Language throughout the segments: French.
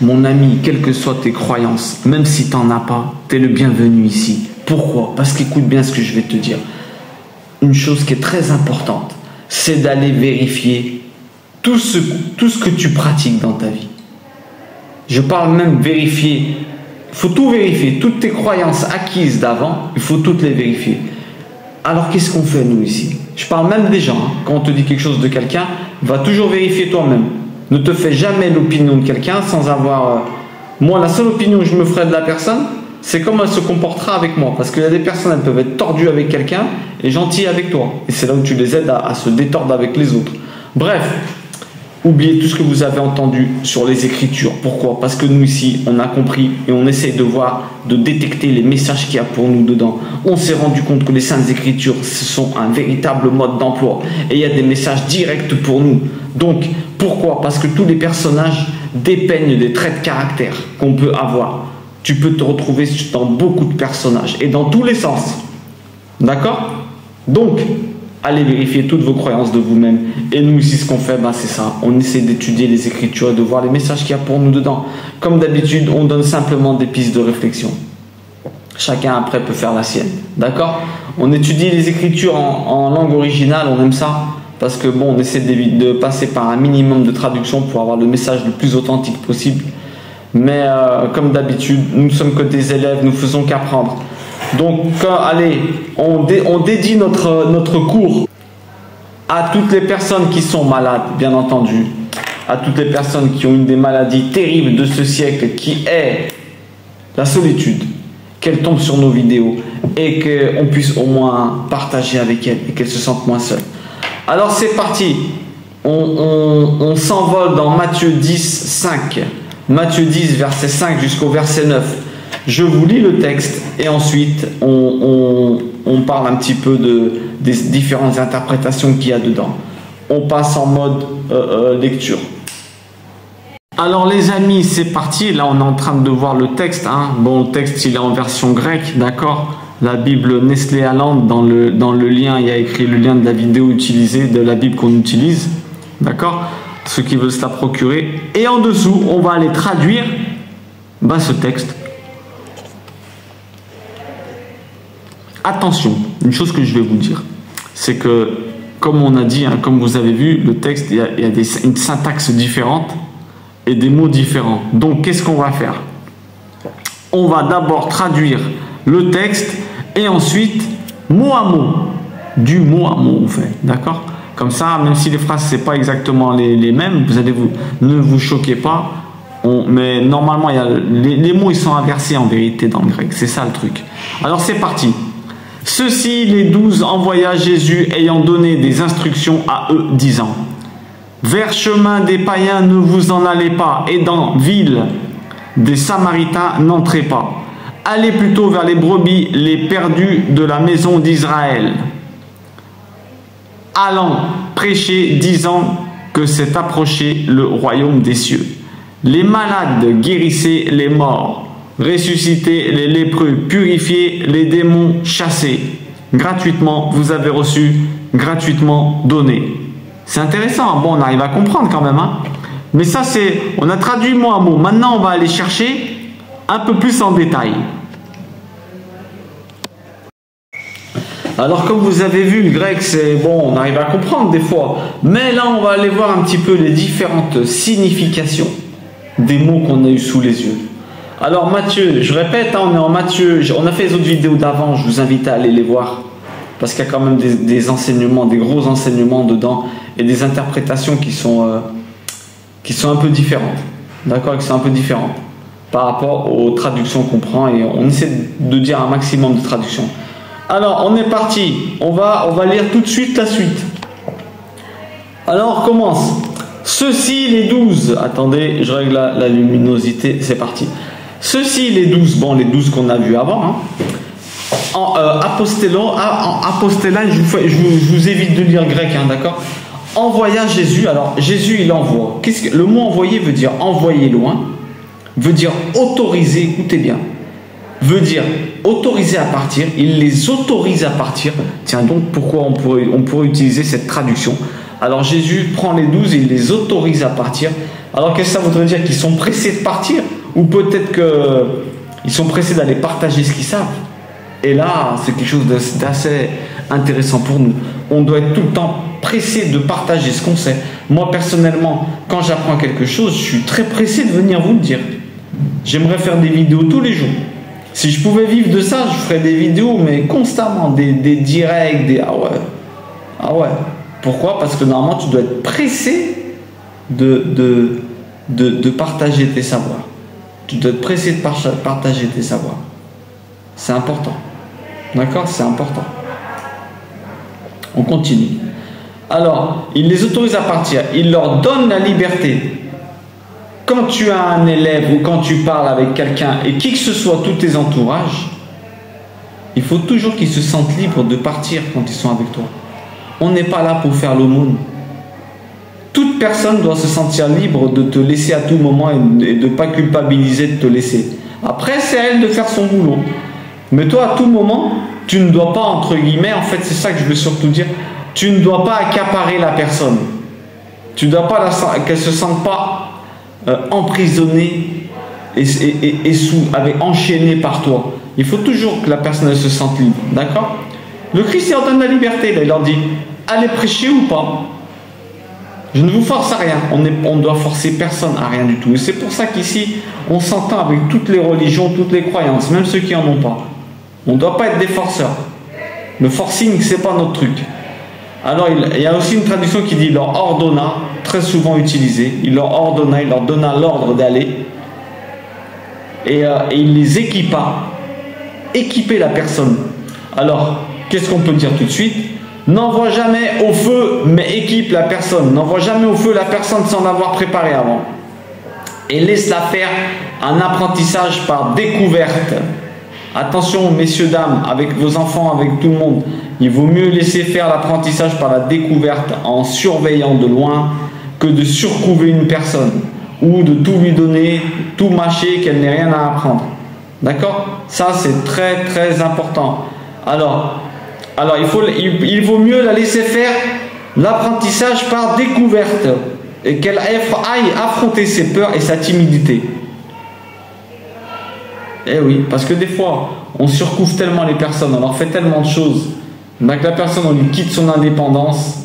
mon ami, quelles que soient tes croyances, même si tu n'en as pas, tu es le bienvenu ici. Pourquoi? Parce qu'écoute bien ce que je vais te dire. Une chose qui est très importante, c'est d'aller vérifier tout ce que tu pratiques dans ta vie. Je parle même vérifier. Il faut tout vérifier. Toutes tes croyances acquises d'avant, il faut toutes les vérifier. Alors qu'est-ce qu'on fait nous ici? Je parle même des gens. Quand on te dit quelque chose de quelqu'un, va toujours vérifier toi-même. Ne te fais jamais l'opinion de quelqu'un sans avoir... Moi, la seule opinion que je me ferai de la personne, c'est comment elle se comportera avec moi. Parce qu'il y a des personnes, elles peuvent être tordues avec quelqu'un et gentilles avec toi. Et c'est là où tu les aides à se détordre avec les autres. Bref, oubliez tout ce que vous avez entendu sur les Écritures. Pourquoi? Parce que nous ici, on a compris et on essaye de voir, de détecter les messages qu'il y a pour nous dedans. On s'est rendu compte que les Saintes Écritures, ce sont un véritable mode d'emploi. Et il y a des messages directs pour nous. Donc, pourquoi? Parce que tous les personnages dépeignent des traits de caractère qu'on peut avoir. Tu peux te retrouver dans beaucoup de personnages et dans tous les sens. D'accord? Donc, allez vérifier toutes vos croyances de vous-même. Et nous ici, ce qu'on fait, c'est ça. On essaie d'étudier les Écritures et de voir les messages qu'il y a pour nous dedans. Comme d'habitude, on donne simplement des pistes de réflexion. Chacun après peut faire la sienne. D'accord? On étudie les Écritures en langue originale, on aime ça. Parce que on essaie de passer par un minimum de traduction pour avoir le message le plus authentique possible. Mais comme d'habitude, nous ne sommes que des élèves, nous faisons qu'apprendre. Donc, allez, on dédie notre cours à toutes les personnes qui sont malades, bien entendu, à toutes les personnes qui ont une des maladies terribles de ce siècle, qui est la solitude, qu'elles tombent sur nos vidéos et qu'on puisse au moins partager avec elles et qu'elles se sentent moins seules. Alors, c'est parti. On s'envole dans Matthieu 10, 5. Matthieu 10, verset 5 jusqu'au verset 9. Je vous lis le texte et ensuite on parle un petit peu des différentes interprétations qu'il y a dedans. On passe en mode lecture. Alors les amis, c'est parti. Là on est en train de voir le texte. Bon, le texte il est en version grecque, d'accord. La Bible Nestlé Aland, dans le lien, il y a écrit le lien de la vidéo utilisée, de la Bible qu'on utilise, d'accord. Ceux qui veulent se la procurer. Et en dessous, on va aller traduire ce texte. Attention, une chose que je vais vous dire, c'est que, comme on a dit, comme vous avez vu, le texte, il y a une syntaxe différente et des mots différents. Donc, qu'est-ce qu'on va faire? On va d'abord traduire le texte et ensuite, mot à mot, du mot à mot, on fait, d'accord? Comme ça, même si les phrases, c'est pas exactement les mêmes, ne vous choquez pas. Mais normalement, les mots, ils sont inversés en vérité dans le grec. C'est ça le truc. Alors, c'est parti. Ceux-ci, les 12 envoya Jésus ayant donné des instructions à eux, disant: vers chemin des païens ne vous en allez pas, et dans ville des Samaritains n'entrez pas. Allez plutôt vers les brebis, les perdus de la maison d'Israël. Allant prêcher, disant que s'est approché le royaume des cieux. Les malades guérissez les morts, ressuscitez les lépreux, purifiez les démons, chassez. Gratuitement, vous avez reçu, gratuitement donné. C'est intéressant, bon, on arrive à comprendre quand même. Mais ça, on a traduit mot à mot. Maintenant, on va aller chercher un peu plus en détail. Alors comme vous avez vu, le grec, c'est bon, on arrive à comprendre des fois. Mais là, on va aller voir un petit peu les différentes significations des mots qu'on a eu sous les yeux. Alors Matthieu, je répète, on est en Matthieu, on a fait les autres vidéos d'avant, je vous invite à aller les voir. Parce qu'il y a quand même des enseignements, des gros enseignements dedans et des interprétations qui sont un peu différentes. D'accord, qui sont un peu différentes par rapport aux traductions qu'on prend et on essaie de dire un maximum de traductions. Alors, on est parti. On va lire tout de suite la suite. Alors, on recommence. Ceux-ci, les 12. Attendez, je règle la luminosité. C'est parti. Ceux-ci, les 12. Bon, les 12 qu'on a vus avant. En apostellon, je vous évite de lire grec, d'accord. Envoya Jésus. Alors, Jésus, il envoie. Le mot envoyer veut dire envoyer loin. Veut dire autoriser. Écoutez bien. Veut dire autoriser à partir, il les autorise à partir. Tiens donc, pourquoi on pourrait utiliser cette traduction? Alors Jésus prend les 12 et il les autorise à partir. Alors qu'est-ce que ça voudrait dire? Qu'ils sont pressés de partir? Ou peut-être qu'ils sont pressés d'aller partager ce qu'ils savent? Et là, c'est quelque chose d'assez intéressant pour nous. On doit être tout le temps pressé de partager ce qu'on sait. Moi, personnellement, quand j'apprends quelque chose, je suis très pressé de venir vous le dire. J'aimerais faire des vidéos tous les jours. Si je pouvais vivre de ça, je ferais des vidéos, mais constamment, des directs, des... Ah ouais. Ah ouais. Pourquoi? Parce que normalement, tu dois être pressé de partager tes savoirs. Tu dois être pressé de partager tes savoirs. C'est important. D'accord? C'est important. On continue. Alors, il les autorise à partir. Il leur donne la liberté. Quand tu as un élève ou quand tu parles avec quelqu'un et qui que ce soit, tous tes entourages, il faut toujours qu'ils se sentent libres de partir quand ils sont avec toi. On n'est pas là pour faire l'aumône. Toute personne doit se sentir libre de te laisser à tout moment et de ne pas culpabiliser de te laisser. Après, c'est à elle de faire son boulot. Mais toi, à tout moment, tu ne dois pas, entre guillemets, en fait, c'est ça que je veux surtout dire, tu ne dois pas accaparer la personne. Tu ne dois pas qu'elle ne se sente pas emprisonnée et enchaînée par toi. Il faut toujours que la personne elle se sente libre. D'accord? Le Christ leur donne la liberté. Là, il leur dit, allez prêcher ou pas. Je ne vous force à rien. On ne doit forcer personne à rien du tout. Et c'est pour ça qu'ici, on s'entend avec toutes les religions, toutes les croyances, même ceux qui n'en ont pas. On ne doit pas être des forceurs. Le forcing, c'est pas notre truc. Alors, il y a aussi une traduction qui dit, il leur ordonna, très souvent utilisée, il leur donna l'ordre d'aller, et il les équipa. Équiper la personne. Alors, qu'est-ce qu'on peut dire tout de suite? N'envoie jamais au feu, mais équipe la personne. N'envoie jamais au feu la personne sans l'avoir préparée avant. Et laisse-la faire un apprentissage par découverte. Attention, messieurs, dames, avec vos enfants, avec tout le monde. Il vaut mieux laisser faire l'apprentissage par la découverte en surveillant de loin que de surcouver une personne ou de tout lui donner, tout mâcher, qu'elle n'ait rien à apprendre. D'accord? Ça, c'est très, très important. Alors il vaut mieux la laisser faire l'apprentissage par découverte et qu'elle aille affronter ses peurs et sa timidité. Eh oui, parce que des fois, on surcouvre tellement les personnes, on leur fait tellement de choses, donc la personne, on lui quitte son indépendance.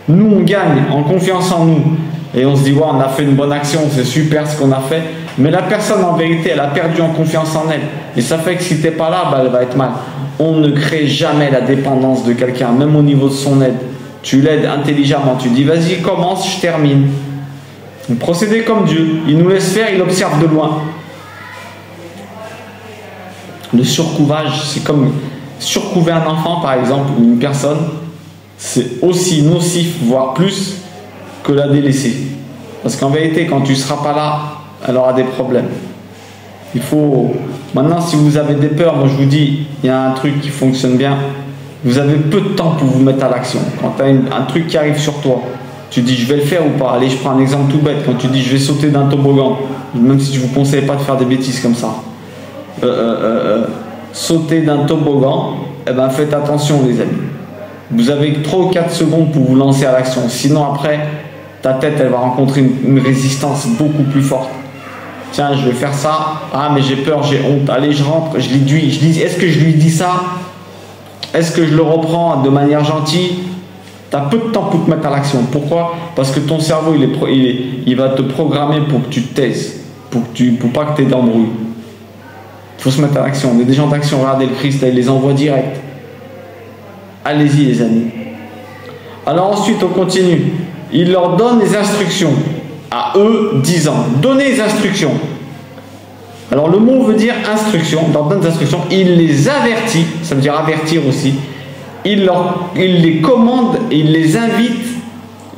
Nous, on gagne en confiance en nous. Et on se dit, ouais, on a fait une bonne action, c'est super ce qu'on a fait. Mais la personne, en vérité, elle a perdu en confiance en elle. Et ça fait que si tu n'es pas là, bah, elle va être mal. On ne crée jamais la dépendance de quelqu'un, même au niveau de son aide. Tu l'aides intelligemment. Tu dis, vas-y, commence, je termine. Procédez comme Dieu. Il nous laisse faire, il observe de loin. Le surcouvage, c'est comme surcouver un enfant, par exemple, ou une personne. C'est aussi nocif, voire plus, que la délaisser. Parce qu'en vérité, quand tu ne seras pas là, elle aura des problèmes. Il faut... Maintenant, si vous avez des peurs, moi je vous dis, il y a un truc qui fonctionne bien. Vous avez peu de temps pour vous mettre à l'action. Quand tu as un truc qui arrive sur toi, tu dis, je vais le faire ou pas. Allez, je prends un exemple tout bête. Quand tu dis, je vais sauter d'un toboggan, même si je ne vous conseille pas de faire des bêtises comme ça. Sauter d'un toboggan, eh ben, faites attention les amis. Vous avez 3 ou 4 secondes pour vous lancer à l'action. Sinon après, ta tête elle va rencontrer une résistance beaucoup plus forte. Tiens, je vais faire ça. Ah mais j'ai peur, j'ai honte. Allez, je rentre, je l'éduis. Est-ce que je lui dis ça? Est-ce que je le reprends de manière gentille? Tu as peu de temps pour te mettre à l'action. Pourquoi? Parce que ton cerveau il va te programmer pour que tu te taises, pour pas que tu aies d'embrouille. Il faut se mettre à l'action. Il y a des gens d'action, regardez le Christ, il les envoie direct. Allez-y les amis. Alors ensuite on continue. Il leur donne les instructions. À eux, 10 ans. Donner les instructions. Alors le mot veut dire instruction. Il leur donne des instructions. Il les avertit. Ça veut dire avertir aussi. Il les commande et il les invite.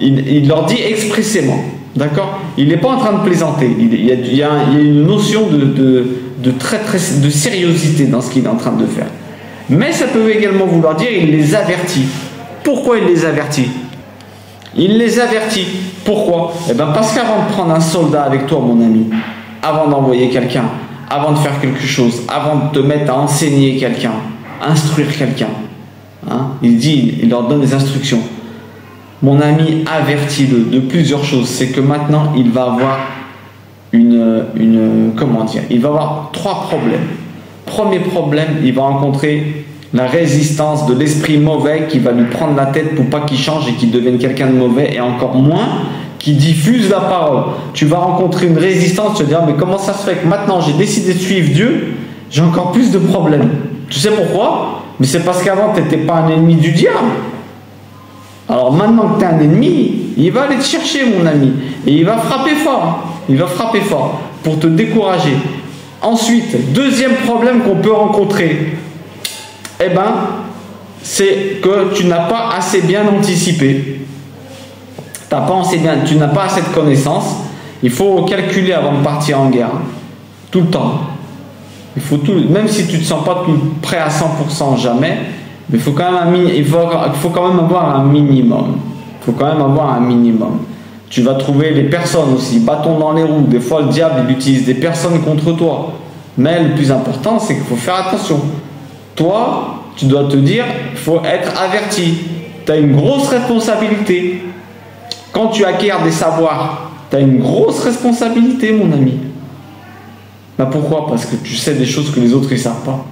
Il leur dit expressément. D'accord? Il n'est pas en train de plaisanter. Il y a une notion de sérieuxité dans ce qu'il est en train de faire. Mais ça peut également vouloir dire il les avertit. Pourquoi il les avertit? Il les avertit. Pourquoi? Eh bien parce qu'avant de prendre un soldat avec toi, mon ami, avant d'envoyer quelqu'un, avant de faire quelque chose, avant de te mettre à enseigner quelqu'un, instruire quelqu'un, hein, il leur donne des instructions. mon ami, avertis-le de plusieurs choses. C'est que maintenant, il va avoir comment dire, il va avoir 3 problèmes. Premier problème, il va rencontrer la résistance de l'esprit mauvais qui va lui prendre la tête pour pas qu'il change et qu'il devienne quelqu'un de mauvais, et encore moins qui diffuse la parole. Tu vas rencontrer une résistance, tu vas dire mais comment ça se fait que maintenant j'ai décidé de suivre Dieu, j'ai encore plus de problèmes. Tu sais pourquoi? Mais c'est parce qu'avant tu n'étais pas un ennemi du diable. Alors maintenant que tu es un ennemi, il va aller te chercher, mon ami, et il va frapper fort. Il va frapper fort pour te décourager. Ensuite, deuxième problème qu'on peut rencontrer, c'est que tu n'as pas assez bien anticipé. Tu n'as pas assez de connaissances. Il faut calculer avant de partir en guerre. Tout le temps. Même si tu ne te sens pas prêt à 100%, jamais, mais il faut quand même avoir un minimum. Tu vas trouver les personnes aussi, bâton dans les roues. Des fois, le diable, il utilise des personnes contre toi. Mais le plus important, c'est qu'il faut faire attention. Toi, tu dois te dire, il faut être averti. Tu as une grosse responsabilité. Quand tu acquiers des savoirs, tu as une grosse responsabilité, mon ami. Pourquoi? Parce que tu sais des choses que les autres ne savent pas.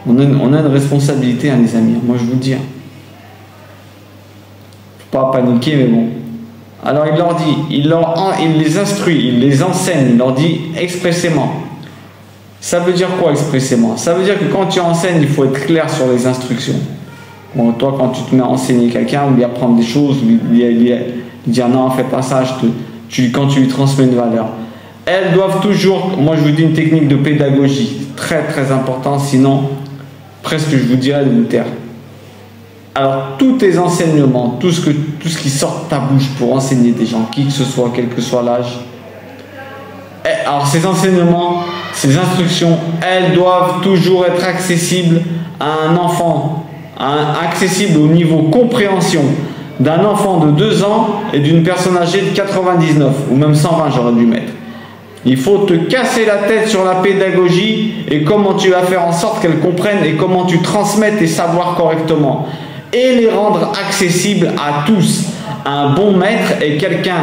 On a une responsabilité, les amis. Moi, je vous le dis. Faut pas paniquer, mais bon. Alors, il leur dit, il les instruit, il les enseigne, il leur dit expressément. Ça veut dire quoi expressément? Ça veut dire que quand tu enseignes, il faut être clair sur les instructions. Bon, toi, quand tu te mets à enseigner quelqu'un, ou lui apprendre des choses, lui dire non, fais pas ça, quand tu lui transmets une valeur. Elles doivent toujours, moi je vous dis une technique de pédagogie, très très importante, sinon presque je vous dirais de vous taire. Alors tous tes enseignements, tout ce qui sort de ta bouche pour enseigner des gens, qui que ce soit, quel que soit l'âge, alors ces enseignements, ces instructions, elles doivent toujours être accessibles à un enfant, accessibles au niveau compréhension d'un enfant de 2 ans et d'une personne âgée de 99 ou même 120, j'aurais dû mettre. Il faut te casser la tête sur la pédagogie et comment tu vas faire en sorte qu'elles comprennent et comment tu transmets tes savoirs correctement et les rendre accessibles à tous. Un bon maître est quelqu'un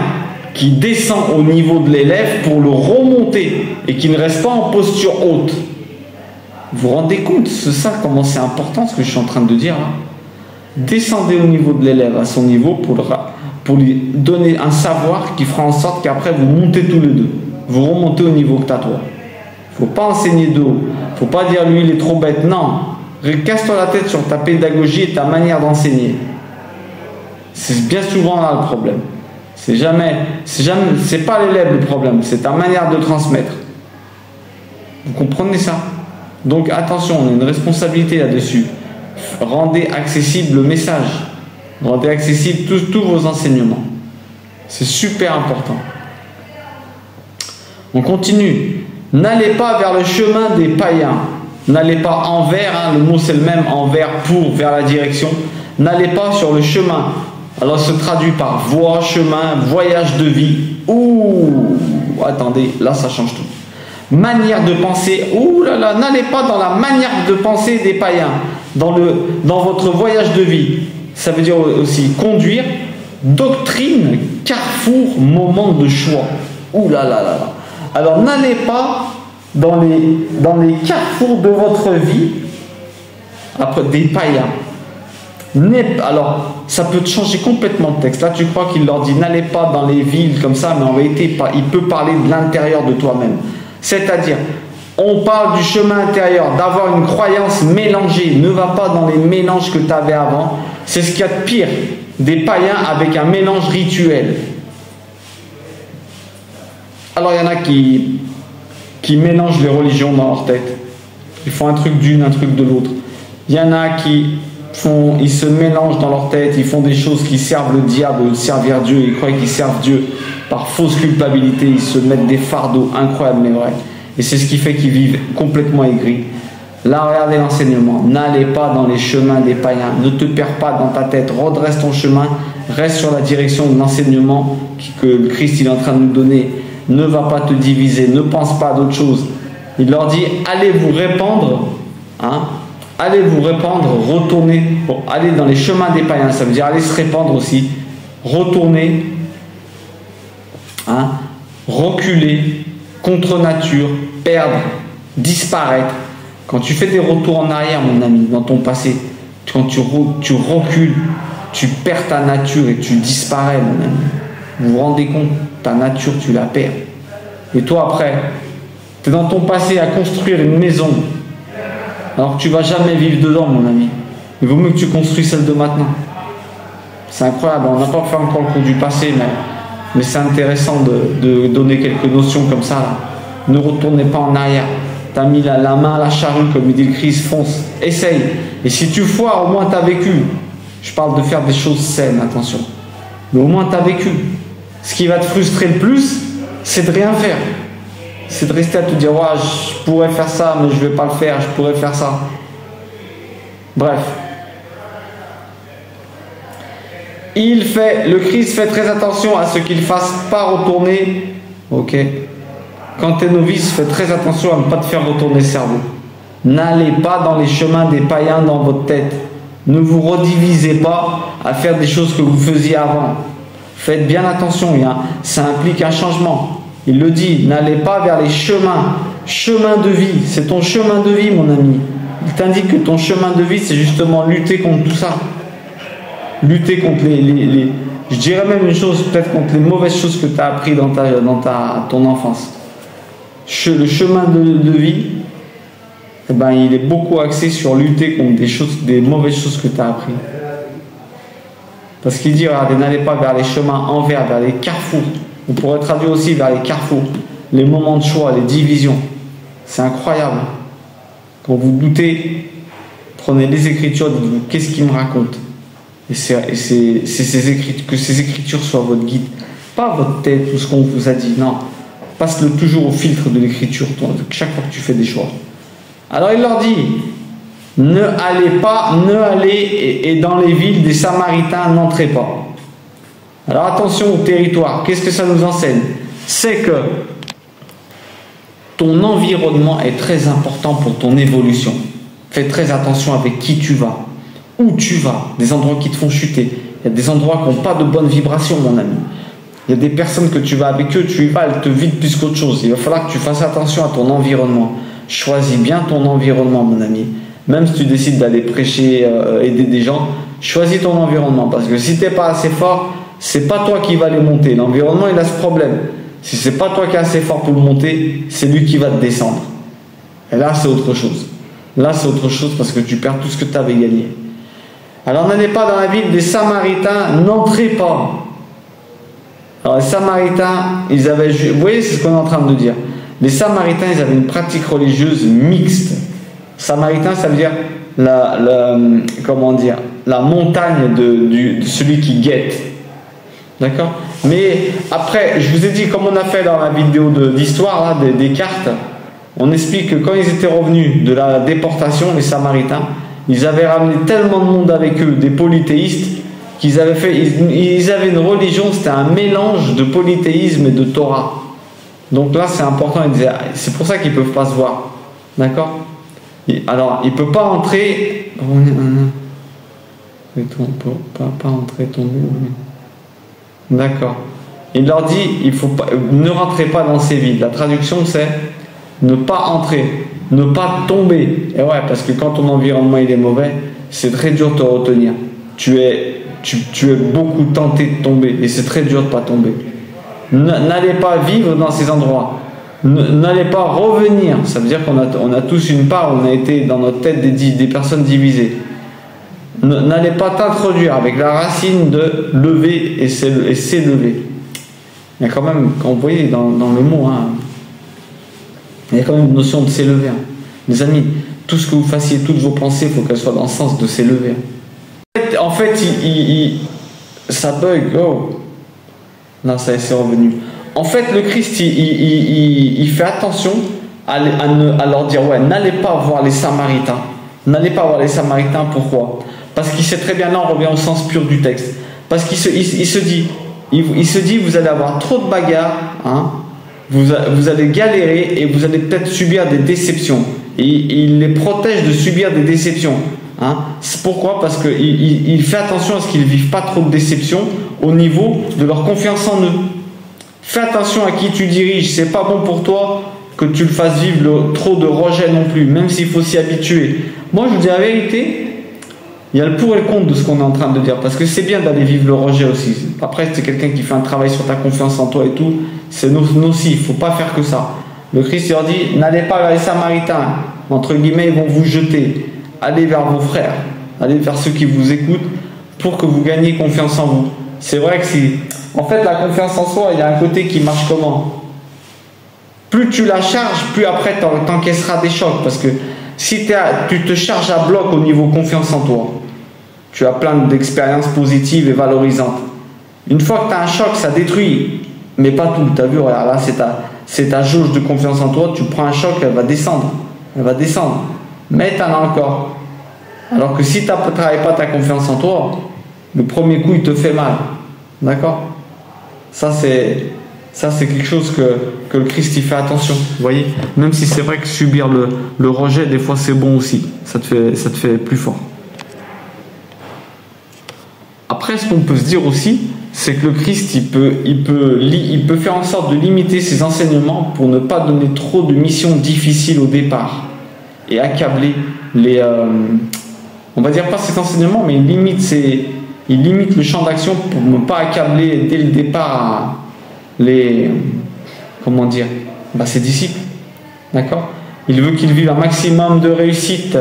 qui descend au niveau de l'élève pour le remonter et qui ne reste pas en posture haute. Vous vous rendez compte, c'est ça comment c'est important ce que je suis en train de dire là. Descendez au niveau de l'élève à son niveau pour lui donner un savoir qui fera en sorte qu'après vous montez tous les deux. Vous remontez au niveau que tu as toi. Il ne faut pas enseigner de haut. Il ne faut pas dire lui il est trop bête. Non. Casse-toi la tête sur ta pédagogie et ta manière d'enseigner. C'est bien souvent là le problème. C'est pas l'élève le problème, c'est ta manière de transmettre. Vous comprenez ça? Donc attention, on a une responsabilité là-dessus. Rendez accessible le message. Rendez accessible tous vos enseignements. C'est super important. On continue. N'allez pas vers le chemin des païens. N'allez pas envers, le mot c'est le même, envers, pour, vers la direction. N'allez pas sur le chemin. Alors se traduit par voie, chemin, voyage de vie. Ouh, attendez, là ça change tout. Manière de penser. Ouh là là, n'allez pas dans la manière de penser des païens. Dans votre voyage de vie. Ça veut dire aussi conduire, doctrine, carrefour, moment de choix. Ouh là là là là. Alors n'allez pas dans les carrefours de votre vie après des païens. Alors ça peut changer complètement le texte. Là tu crois qu'il leur dit n'allez pas dans les villes comme ça, mais en réalité il peut parler de l'intérieur de toi-même. C'est-à-dire on parle du chemin intérieur, d'avoir une croyance mélangée. Ne va pas dans les mélanges que tu avais avant. C'est ce qu'il y a de pire. Des païens avec un mélange rituel. Alors il y en a qui mélangent les religions dans leur tête. Ils font un truc d'une, un truc de l'autre. Il y en a ils se mélangent dans leur tête, ils font des choses qui servent le diable, servir Dieu, ils croient qu'ils servent Dieu par fausse culpabilité, ils se mettent des fardeaux incroyables mais vrais. Et c'est ce qui fait qu'ils vivent complètement aigris. Là, regardez l'enseignement. N'allez pas dans les chemins des païens. Ne te perds pas dans ta tête. Redresse ton chemin. Reste sur la direction de l'enseignement que le Christ il est en train de nous donner. Ne va pas te diviser. Ne pense pas à d'autres choses. Il leur dit, allez vous répandre. Allez vous répandre, retournez. Allez dans les chemins des païens. Ça veut dire allez se répandre aussi. retourner, hein, reculer, contre nature, perdre, disparaître. Quand tu fais des retours en arrière, mon ami, dans ton passé, quand tu recules, tu perds ta nature et tu disparais, mon ami. Vous vous rendez compte, ta nature, tu la perds. Et toi, après, tu es dans ton passé à construire une maison, alors que tu ne vas jamais vivre dedans, mon ami. Il vaut mieux que tu construis celle de maintenant. C'est incroyable, on n'a pas fait encore le cours du passé, mais c'est intéressant de donner quelques notions comme ça. Là. Ne retournez pas en arrière. Tu as mis la main à la charrue, comme il dit le Christ, fonce, essaye. Et si tu foires, au moins tu as vécu. Je parle de faire des choses saines, attention. Mais au moins tu as vécu. Ce qui va te frustrer le plus, c'est de rien faire. C'est de rester à te dire, ouais, je pourrais faire ça, mais je ne vais pas le faire, je pourrais faire ça. Bref. Le Christ fait très attention à ce qu'il ne fasse pas retourner. Ok. Quand tu es novice, fais très attention à ne pas te faire retourner le cerveau. N'allez pas dans les chemins des païens dans votre tête. Ne vous redivisez pas à faire des choses que vous faisiez avant. Faites bien attention, ça implique un changement. Il le dit, n'allez pas vers les chemins de vie. C'est ton chemin de vie, mon ami. Il t'indique que ton chemin de vie, c'est justement lutter contre tout ça. Lutter contre je dirais même une chose, peut-être contre les mauvaises choses que tu as apprises dans ton enfance. Le chemin de vie, eh ben, il est beaucoup axé sur lutter contre des mauvaises choses que tu as apprises. Parce qu'il dit, regardez, n'allez pas vers les chemins envers, vers les carrefours. On pourrait traduire aussi vers les carrefours, les moments de choix, les divisions. C'est incroyable. Quand vous doutez, prenez les Écritures, dites-vous, qu'est-ce qu'il me raconte? Et que ces Écritures soient votre guide. Pas votre tête ou ce qu'on vous a dit, non. Passe-le toujours au filtre de l'Écriture, chaque fois que tu fais des choix. Alors il leur dit, ne allez et dans les villes des Samaritains, n'entrez pas. Alors attention au territoire, qu'est-ce que ça nous enseigne? C'est que ton environnement est très important pour ton évolution. Fais très attention avec qui tu vas, où tu vas, des endroits qui te font chuter. Il y a des endroits qui n'ont pas de bonne vibration, mon ami. Il y a des personnes que tu vas avec eux, tu y vas, elles te vident plus qu'autre chose. Il va falloir que tu fasses attention à ton environnement. Choisis bien ton environnement, mon ami. Même si tu décides d'aller prêcher, aider des gens, choisis ton environnement. Parce que si tu n'es pas assez fort, c'est pas toi qui va les monter. L'environnement, il a ce problème. Si c'est pas toi qui es assez fort pour le monter, c'est lui qui va te descendre. Et là, c'est autre chose. Là, c'est autre chose parce que tu perds tout ce que tu avais gagné. Alors, n'allez pas dans la ville des Samaritains, n'entrez pas. Alors, les Samaritains, ils avaient... Vous voyez, c'est ce qu'on est en train de dire. Les Samaritains, ils avaient une pratique religieuse mixte. Samaritain, ça veut dire la montagne de celui qui guette. D'accord? Mais après, je vous ai dit, comme on a fait dans la vidéo d'histoire des cartes, on explique que quand ils étaient revenus de la déportation, les Samaritains, ils avaient ramené tellement de monde avec eux, des polythéistes, qu'ils avaient ils avaient une religion, c'était un mélange de polythéisme et de Torah. Donc là, c'est important, c'est pour ça qu'ils ne peuvent pas se voir. D'accord? Alors, il ne peut pas entrer. Il ne peut pas entrer, tomber. D'accord. Il leur dit, ne rentrez pas dans ces villes. La traduction, c'est ne pas entrer, ne pas tomber. Et ouais, parce que quand ton environnement il est mauvais, c'est très dur de te retenir. Tu es beaucoup tenté de tomber et c'est très dur de ne pas tomber. N'allez pas vivre dans ces endroits. N'allez pas revenir. Ça veut dire qu'on a tous une part, on a été dans notre tête des personnes divisées. N'allez pas t'introduire avec la racine de lever et s'élever. Il y a quand même, quand vous voyez dans le mot, il y a quand même une notion de s'élever. Les amis, tout ce que vous fassiez, toutes vos pensées, il faut qu'elles soient dans le sens de s'élever. En fait, ça bug. Oh. Non, ça c'est revenu. En fait, le Christ, il fait attention à leur dire, ouais, n'allez pas voir les Samaritains. N'allez pas voir les Samaritains, pourquoi? Parce qu'il sait très bien, là on revient au sens pur du texte. Parce qu'il se dit, vous allez avoir trop de bagarres, vous allez galérer et vous allez peut-être subir des déceptions. Et il les protège de subir des déceptions. Hein. Pourquoi? Parce qu'il fait attention à ce qu'ils ne vivent pas trop de déception au niveau de leur confiance en eux. Fais attention à qui tu diriges, c'est pas bon pour toi que tu le fasses vivre trop de rejet non plus, même s'il faut s'y habituer. Moi, je vous dis la vérité, il y a le pour et le contre de ce qu'on est en train de dire, parce que c'est bien d'aller vivre le rejet aussi. Après, c'est quelqu'un qui fait un travail sur ta confiance en toi et tout, c'est nocif, il ne faut pas faire que ça. Le Christ leur dit, n'allez pas vers les Samaritains, entre guillemets, ils vont vous jeter. Allez vers vos frères, allez vers ceux qui vous écoutent, pour que vous gagniez confiance en vous. C'est vrai que si... En fait, la confiance en soi, il y a un côté qui marche comment? Plus tu la charges, plus après tu encaisseras des chocs. Parce que si tu te charges à bloc au niveau confiance en toi, tu as plein d'expériences positives et valorisantes. Une fois que tu as un choc, ça détruit. Mais pas tout. Tu as vu, regarde, là, c'est ta jauge de confiance en toi. Tu prends un choc, elle va descendre. Elle va descendre. Mais tu en as encore. Alors que si tu ne travailles pas ta confiance en toi, le premier coup, il te fait mal. D'accord? Ça, c'est quelque chose que le Christ, il fait attention. Vous voyez? Même si c'est vrai que subir le rejet, des fois, c'est bon aussi. Ça te fait plus fort. Après, ce qu'on peut se dire aussi, c'est que le Christ, il peut faire en sorte de limiter ses enseignements pour ne pas donner trop de missions difficiles au départ et accabler les... on va dire pas cet enseignement, mais il limite le champ d'action pour ne pas accabler dès le départ ses disciples. D'accord? Il veut qu'ils vivent un maximum de réussite,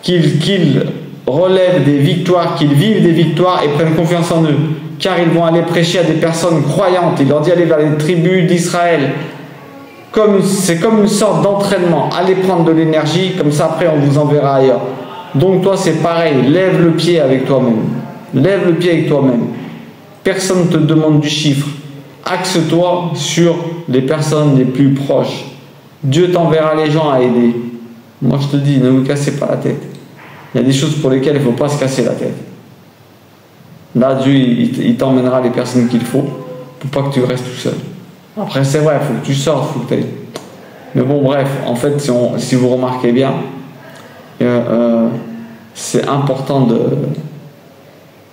qu'ils relèvent des victoires, qu'ils vivent des victoires et prennent confiance en eux, car ils vont aller prêcher à des personnes croyantes. Il leur dit aller vers les tribus d'Israël. C'est comme une sorte d'entraînement. Allez prendre de l'énergie, comme ça après on vous enverra ailleurs. Donc toi c'est pareil, lève le pied avec toi-même. Lève le pied avec toi-même. Personne ne te demande du chiffre. Axe-toi sur les personnes les plus proches. Dieu t'enverra les gens à aider. Moi je te dis, ne vous cassez pas la tête. Il y a des choses pour lesquelles il ne faut pas se casser la tête. Là, Dieu, il t'emmènera les personnes qu'il faut pour pas que tu restes tout seul. Après, c'est vrai, il faut que tu sortes, il faut que tu ailles. Mais bon, bref, en fait, si vous remarquez bien, c'est important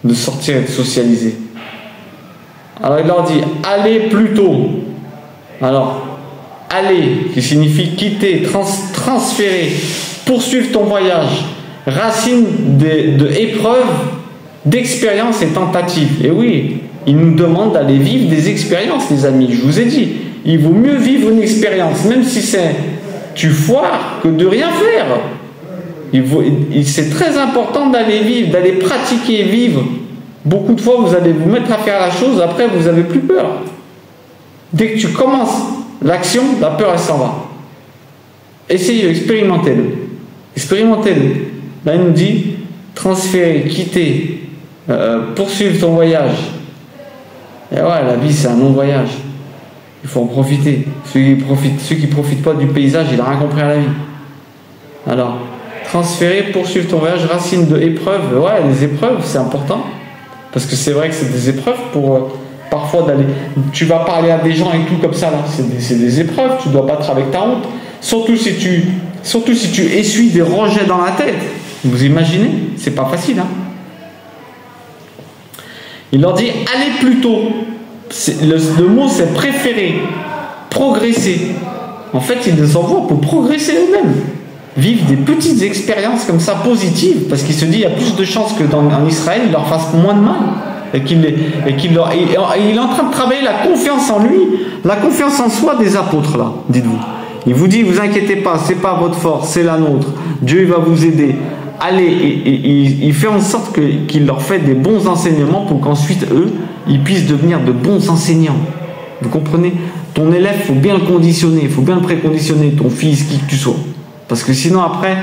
de sortir et de socialiser. Alors, il leur dit, allez plus tôt. Alors, aller, qui signifie quitter, transférer, poursuivre ton voyage. Racine de épreuves, d'expériences et tentatives. Et oui, il nous demande d'aller vivre des expériences, les amis. Je vous ai dit, il vaut mieux vivre une expérience, même si tu foires, que de rien faire. C'est très important d'aller vivre, d'aller pratiquer, vivre. Beaucoup de fois, vous allez vous mettre à faire la chose, après, vous n'avez plus peur. Dès que tu commences l'action, la peur, elle s'en va. Essayez, expérimentez-le. Expérimentez-le. Là, il nous dit transférer, quitter, poursuivre ton voyage. Et ouais, la vie, c'est un long voyage. Il faut en profiter. Ceux qui profitent pas du paysage, ils n'ont rien compris à la vie. Alors, transférer, poursuivre ton voyage, racine de épreuves. Ouais, les épreuves, c'est important. Parce que c'est vrai que c'est des épreuves pour parfois d'aller. Tu vas parler à des gens et tout comme ça, là. C'est des épreuves, tu dois battre avec ta honte. Surtout si tu essuies des rejets dans la tête. Vous imaginez? C'est pas facile, hein? Il leur dit allez plus tôt. Le mot c'est préférer, progresser. En fait, il les envoie pour progresser eux-mêmes, vivre des petites expériences comme ça positives, parce qu'il se dit il y a plus de chances que en Israël il leur fasse moins de mal et il est en train de travailler la confiance en lui, la confiance en soi des apôtres là. Dites-vous. Il vous dit vous inquiétez pas, c'est pas votre force, c'est la nôtre. Dieu va vous aider. Allez, il fait en sorte qu'il leur fait des bons enseignements pour qu'ensuite, eux, ils puissent devenir de bons enseignants. Vous comprenez? Ton élève, il faut bien le conditionner, il faut bien le préconditionner, ton fils, qui que tu sois. Parce que sinon, après,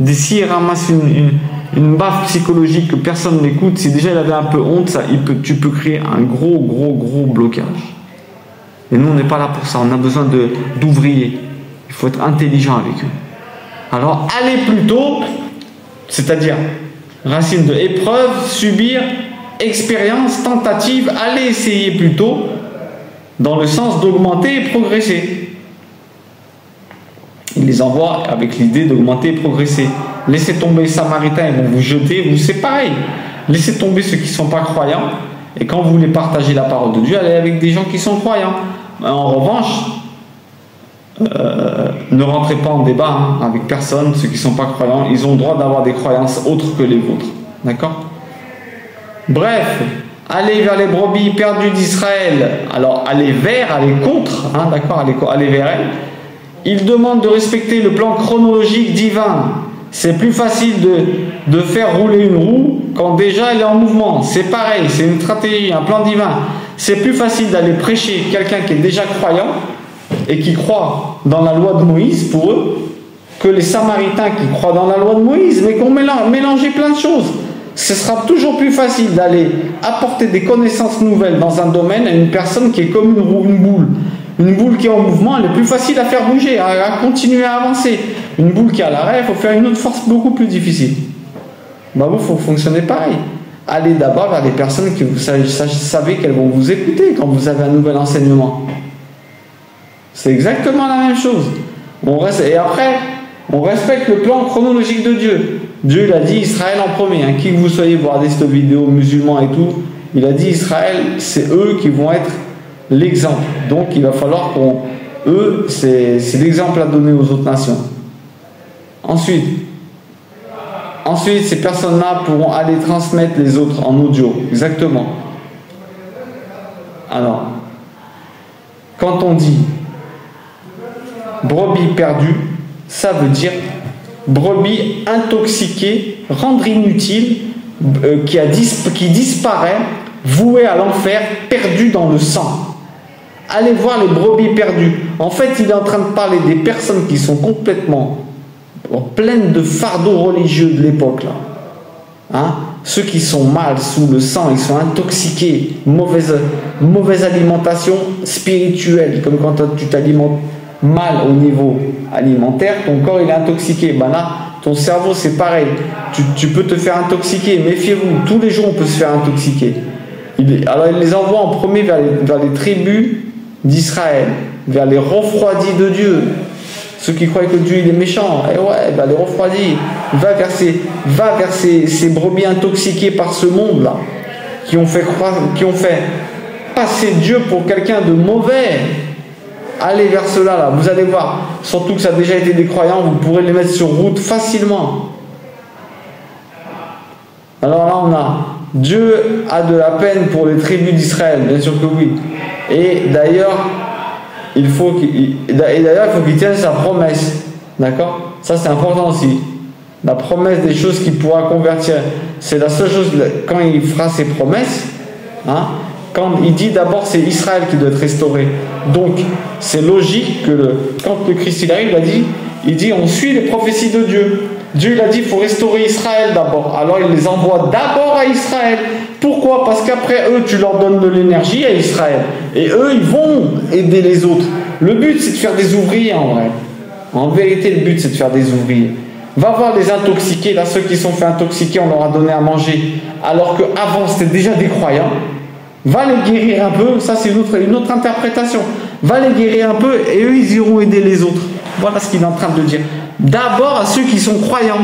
s'il ramasse une baffe psychologique que personne n'écoute, si déjà il avait un peu honte, tu peux créer un gros blocage. Et nous, on n'est pas là pour ça, on a besoin d'ouvriers. Il faut être intelligent avec eux. Alors, allez plutôt... C'est-à-dire, racine de épreuve, subir, expérience, tentative, aller essayer plutôt, dans le sens d'augmenter et progresser. Il les envoie avec l'idée d'augmenter et progresser. Laissez tomber les Samaritains, ils vont vous jeter, vous, c'est pareil. Laissez tomber ceux qui ne sont pas croyants, et quand vous voulez partager la parole de Dieu, allez avec des gens qui sont croyants. En revanche, ne rentrez pas en débat avec personne, ceux qui ne sont pas croyants, ils ont le droit d'avoir des croyances autres que les vôtres. D'accord? Bref, allez vers les brebis perdues d'Israël. Alors, allez vers, allez contre, d'accord, allez vers elles. Il demande de respecter le plan chronologique divin. C'est plus facile de faire rouler une roue quand déjà elle est en mouvement. C'est pareil, c'est une stratégie, un plan divin. C'est plus facile d'aller prêcher quelqu'un qui est déjà croyant et qui croit dans la loi de Moïse pour eux que les Samaritains qui croient dans la loi de Moïse mais qui ont mélangé plein de choses. Ce sera toujours plus facile d'aller apporter des connaissances nouvelles dans un domaine à une personne qui est comme une roue, une boule. Une boule qui est en mouvement, elle est plus facile à faire bouger, à continuer à avancer. Une boule qui est à l'arrêt, il faut faire une autre force beaucoup plus difficile. Bah vous, il faut fonctionner pareil. Allez d'abord vers des personnes que vous savez qu'elles vont vous écouter quand vous avez un nouvel enseignement. C'est exactement la même chose. Et après, on respecte le plan chronologique de Dieu. Dieu, il a dit Israël en premier. Qui que vous soyez, vous regardez cette vidéo, musulmans et tout, il a dit Israël, c'est eux qui vont être l'exemple. Donc il va falloir eux, c'est l'exemple à donner aux autres nations. Ensuite, ces personnes-là pourront aller transmettre les autres en audio. Exactement. Alors, quand on dit brebis perdue, ça veut dire brebis intoxiquée, rendre inutile, qui disparaît, vouée à l'enfer, perdue dans le sang. Allez voir les brebis perdues. En fait, il est en train de parler des personnes qui sont complètement pleines de fardeaux religieux de l'époque là. Ceux qui sont mal sous le sang, ils sont intoxiqués, mauvaise alimentation spirituelle, comme quand tu t'alimentes mal au niveau alimentaire, ton corps il est intoxiqué. Ben là, ton cerveau c'est pareil. Tu peux te faire intoxiquer. Méfiez-vous, tous les jours on peut se faire intoxiquer. Alors il les envoie en premier vers les tribus d'Israël, vers les refroidis de Dieu, ceux qui croient que Dieu il est méchant. Et ouais, les refroidis. Va vers ces brebis intoxiquées par ce monde là, qui ont fait passer Dieu pour quelqu'un de mauvais. Allez vers cela là, vous allez voir. Surtout que ça a déjà été des croyants, vous pourrez les mettre sur route facilement. Alors là on a Dieu a de la peine pour les tribus d'Israël, bien sûr que oui. Et d'ailleurs, il faut qu'il tienne sa promesse. D'accord? Ça c'est important aussi. La promesse des choses qu'il pourra convertir. C'est la seule chose, quand il fera ses promesses, quand il dit d'abord c'est Israël qui doit être restauré. Donc c'est logique que quand le Christ il arrive, il dit on suit les prophéties de Dieu. Dieu il a dit il faut restaurer Israël d'abord. Alors il les envoie d'abord à Israël. Pourquoi? Parce qu'après eux tu leur donnes de l'énergie à Israël. Et eux ils vont aider les autres. Le but c'est de faire des ouvriers en vrai. En vérité le but c'est de faire des ouvriers. Va voir les intoxiqués, là ceux qui sont fait intoxiquer on leur a donné à manger. Alors qu'avant c'était déjà des croyants. Va les guérir un peu, ça c'est une autre interprétation. Va les guérir un peu et eux ils iront aider les autres. Voilà ce qu'il est en train de dire. D'abord à ceux qui sont croyants.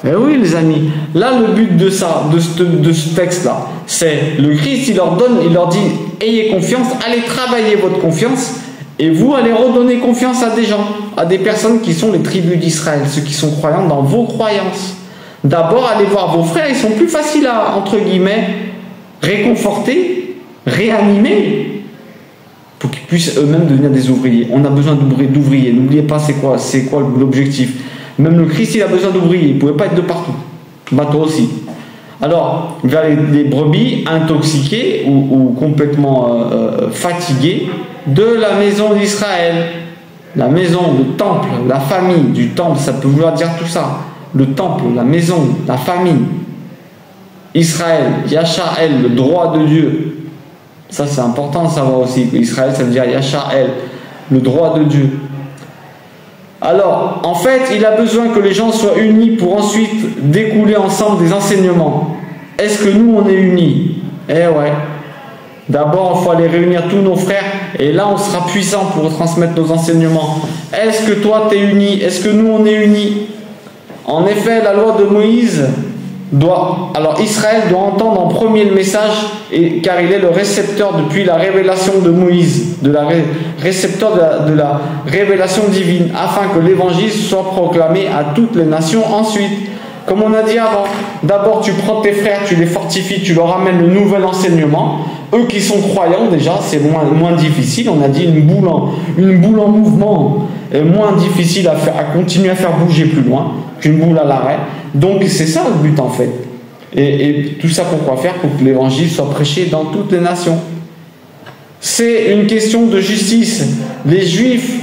Eh oui les amis, là le but de ce texte-là, c'est le Christ, il leur dit, ayez confiance, allez travailler votre confiance, et vous allez redonner confiance à des gens, à des personnes qui sont les tribus d'Israël, ceux qui sont croyants dans vos croyances. D'abord allez voir vos frères, ils sont plus faciles à, entre guillemets, réconforter, réanimer, pour qu'ils puissent eux-mêmes devenir des ouvriers. On a besoin d'ouvriers. N'oubliez pas c'est quoi l'objectif. Même le Christ, il a besoin d'ouvriers. Il ne pouvait pas être de partout. Bah toi aussi. Alors, vers les brebis intoxiquées ou complètement fatiguées de la maison d'Israël. La maison, le temple, la famille du temple, ça peut vouloir dire tout ça. Le temple, la maison, la famille. Israël, Yasha'el, le droit de Dieu. Ça c'est important de savoir aussi que Israël ça veut dire Yasha'el, le droit de Dieu. Alors, en fait, il a besoin que les gens soient unis pour ensuite découler ensemble des enseignements. Est-ce que nous on est unis? Eh ouais. D'abord, il faut aller réunir tous nos frères et là on sera puissant pour transmettre nos enseignements. Est-ce que toi tu es uni? Est-ce que nous on est unis? En effet, la loi de Moïse alors Israël doit entendre en premier le message, car il est le récepteur depuis la révélation de Moïse, récepteur de la révélation divine, afin que l'évangile soit proclamé à toutes les nations ensuite. Comme on a dit avant, d'abord tu prends tes frères, tu les fortifies, tu leur amènes le nouvel enseignement. Eux qui sont croyants déjà, c'est moins difficile. On a dit une boule en mouvement est moins difficile à continuer à faire bouger plus loin qu'une boule à l'arrêt. Donc c'est ça le but en fait. Et tout ça pourquoi faire? Pour que l'évangile soit prêché dans toutes les nations. C'est une question de justice. Les juifs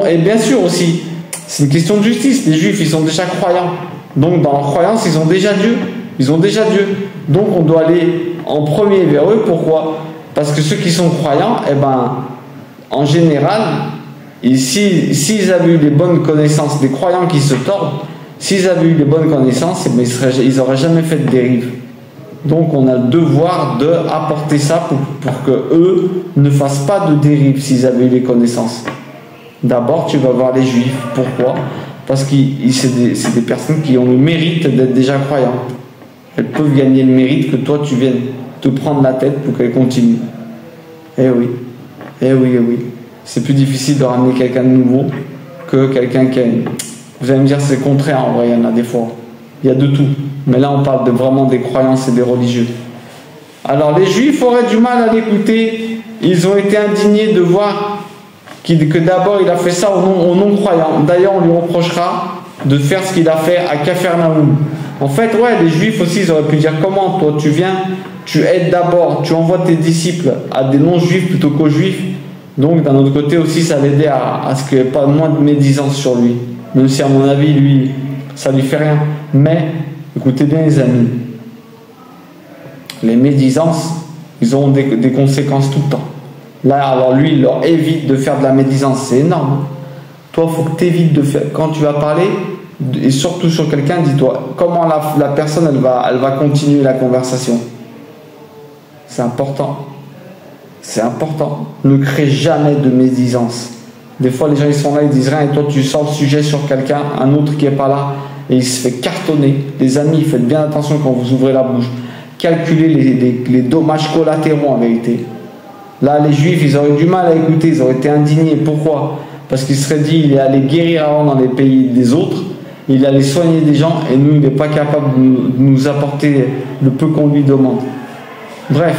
et bien sûr aussi, c'est une question de justice. Les juifs ils sont déjà croyants. Donc dans leur croyance ils ont déjà Dieu. Ils ont déjà Dieu. Donc on doit aller en premier vers eux. Pourquoi? Parce que ceux qui sont croyants, en général, s'ils avaient eu les bonnes connaissances, des croyants qui se tordent, s'ils avaient eu les bonnes connaissances, ils n'auraient jamais fait de dérive. Donc on a le devoir d'apporter ça pour que eux ne fassent pas de dérive s'ils avaient eu les connaissances. D'abord tu vas voir les juifs. Pourquoi? Parce que c'est des personnes qui ont le mérite d'être déjà croyants. Elles peuvent gagner le mérite que toi tu viennes te prendre la tête pour qu'elles continuent. Eh oui, eh oui, eh oui. C'est plus difficile de ramener quelqu'un de nouveau que quelqu'un qui a une... Vous allez me dire c'est le contraire, en vrai il y en a des fois. Il y a de tout. Mais là on parle vraiment des croyances et des religieux. Alors les juifs auraient du mal à l'écouter. Ils ont été indignés de voir que d'abord il a fait ça aux non-croyants. D'ailleurs on lui reprochera de faire ce qu'il a fait à Capharnaüm. En fait, les juifs aussi, ils auraient pu dire comment, toi, tu viens, tu aides d'abord, tu envoies tes disciples à des non-juifs plutôt qu'aux juifs. Donc, d'un autre côté aussi, ça l'aidait à ce qu'il n'y ait pas moins de médisance sur lui. Même si, à mon avis, lui, ça lui fait rien. Mais, écoutez bien, les amis, les médisances, ils auront des conséquences tout le temps. Là, alors lui, il leur évite de faire de la médisance, c'est énorme. Toi, il faut que tu évites de faire. Quand tu vas parler, et surtout sur quelqu'un, dis-toi comment la personne elle va continuer la conversation. C'est important. C'est important. Ne crée jamais de médisance. Des fois les gens ils sont là, ils disent rien et toi tu sors le sujet sur quelqu'un, un autre qui est pas là et il se fait cartonner. Les amis, faites bien attention quand vous ouvrez la bouche. Calculez les dommages collatéraux en vérité. Là les juifs ils auraient du mal à écouter, ils auraient été indignés. Pourquoi? Parce qu'ils seraient dit il est allé guérir avant dans les pays des autres. Il allait soigner des gens et nous, il n'est pas capable de nous apporter le peu qu'on lui demande. Bref,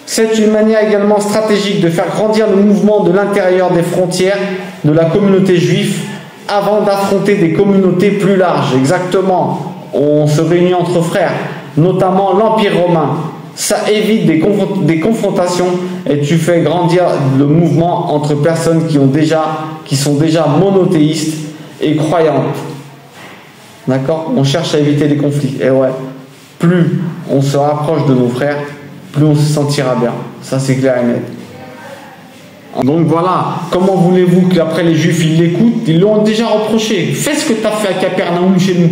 c'est une manière également stratégique de faire grandir le mouvement de l'intérieur des frontières de la communauté juive avant d'affronter des communautés plus larges. Exactement, on se réunit entre frères, notamment l'Empire romain. Ça évite des confrontations et tu fais grandir le mouvement entre personnes qui sont déjà monothéistes et croyantes. D'accord? On cherche à éviter les conflits. Et plus on se rapproche de nos frères, plus on se sentira bien. Ça c'est clair et net. Donc voilà, comment voulez-vous qu'après les juifs ils l'écoutent? Ils l'ont déjà reproché. Fais ce que tu as fait à Capharnaüm chez nous.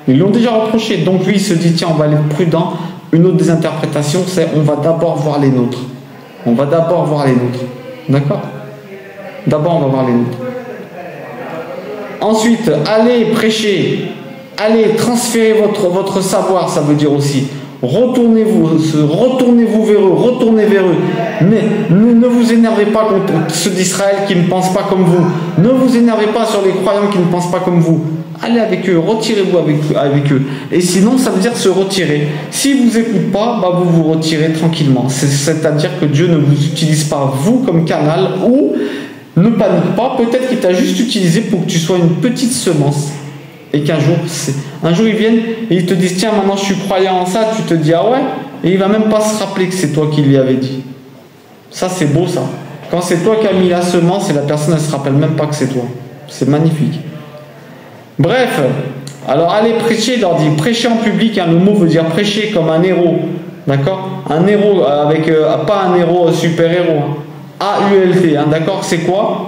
Ils l'ont déjà reproché. Donc lui il se dit tiens, on va être prudent. Une autre des interprétations c'est on va d'abord voir les nôtres. On va d'abord voir les nôtres. D'accord? D'abord on va voir les nôtres. Ensuite, allez prêcher, allez transférer votre savoir, ça veut dire aussi. Retournez-vous vers eux. Mais ne vous énervez pas contre ceux d'Israël qui ne pensent pas comme vous. Ne vous énervez pas sur les croyants qui ne pensent pas comme vous. Allez avec eux, retirez-vous avec eux. Et sinon, ça veut dire se retirer. Si vous n'écoutez pas, vous vous retirez tranquillement. C'est-à-dire que Dieu ne vous utilise pas vous comme canal ou... Ne panique pas, peut-être qu'il t'a juste utilisé pour que tu sois une petite semence et qu'un jour ils viennent et ils te disent tiens maintenant je suis croyant en ça, tu te dis ah ouais, et il va même pas se rappeler que c'est toi qui lui avais dit. Ça c'est beau ça. Quand c'est toi qui as mis la semence et la personne elle se rappelle même pas que c'est toi. C'est magnifique. Bref, alors allez prêcher, il leur dit prêcher en public, le mot veut dire prêcher comme un héros. D'accord? Un héros avec pas un héros super héros. AULT, d'accord, c'est quoi?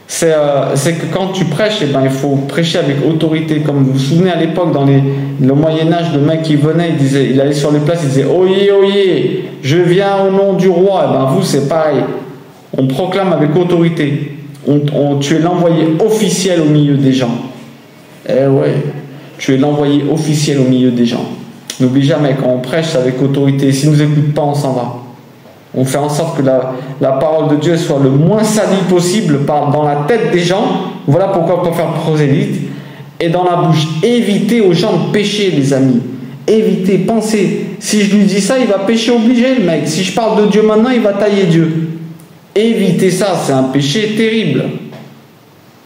C'est que quand tu prêches, eh ben, il faut prêcher avec autorité. Comme vous vous souvenez à l'époque, dans le Moyen-Âge, le mec qui venait, il allait sur les places, il disait oyez, oyez, je viens au nom du roi. Eh ben, vous, c'est pareil. On proclame avec autorité. Tu es l'envoyé officiel au milieu des gens. Eh ouais, tu es l'envoyé officiel au milieu des gens. N'oublie jamais, quand on prêche, c'est avec autorité. S'ils ne nous écoutent pas, on s'en va. On fait en sorte que la parole de Dieu soit le moins salie possible dans la tête des gens. Voilà pourquoi on peut faire prosélyte. Et dans la bouche. Évitez aux gens de pécher, les amis. Évitez, pensez. Si je lui dis ça, il va pécher obligé, le mec. Si je parle de Dieu maintenant, il va tailler Dieu. Évitez ça, c'est un péché terrible.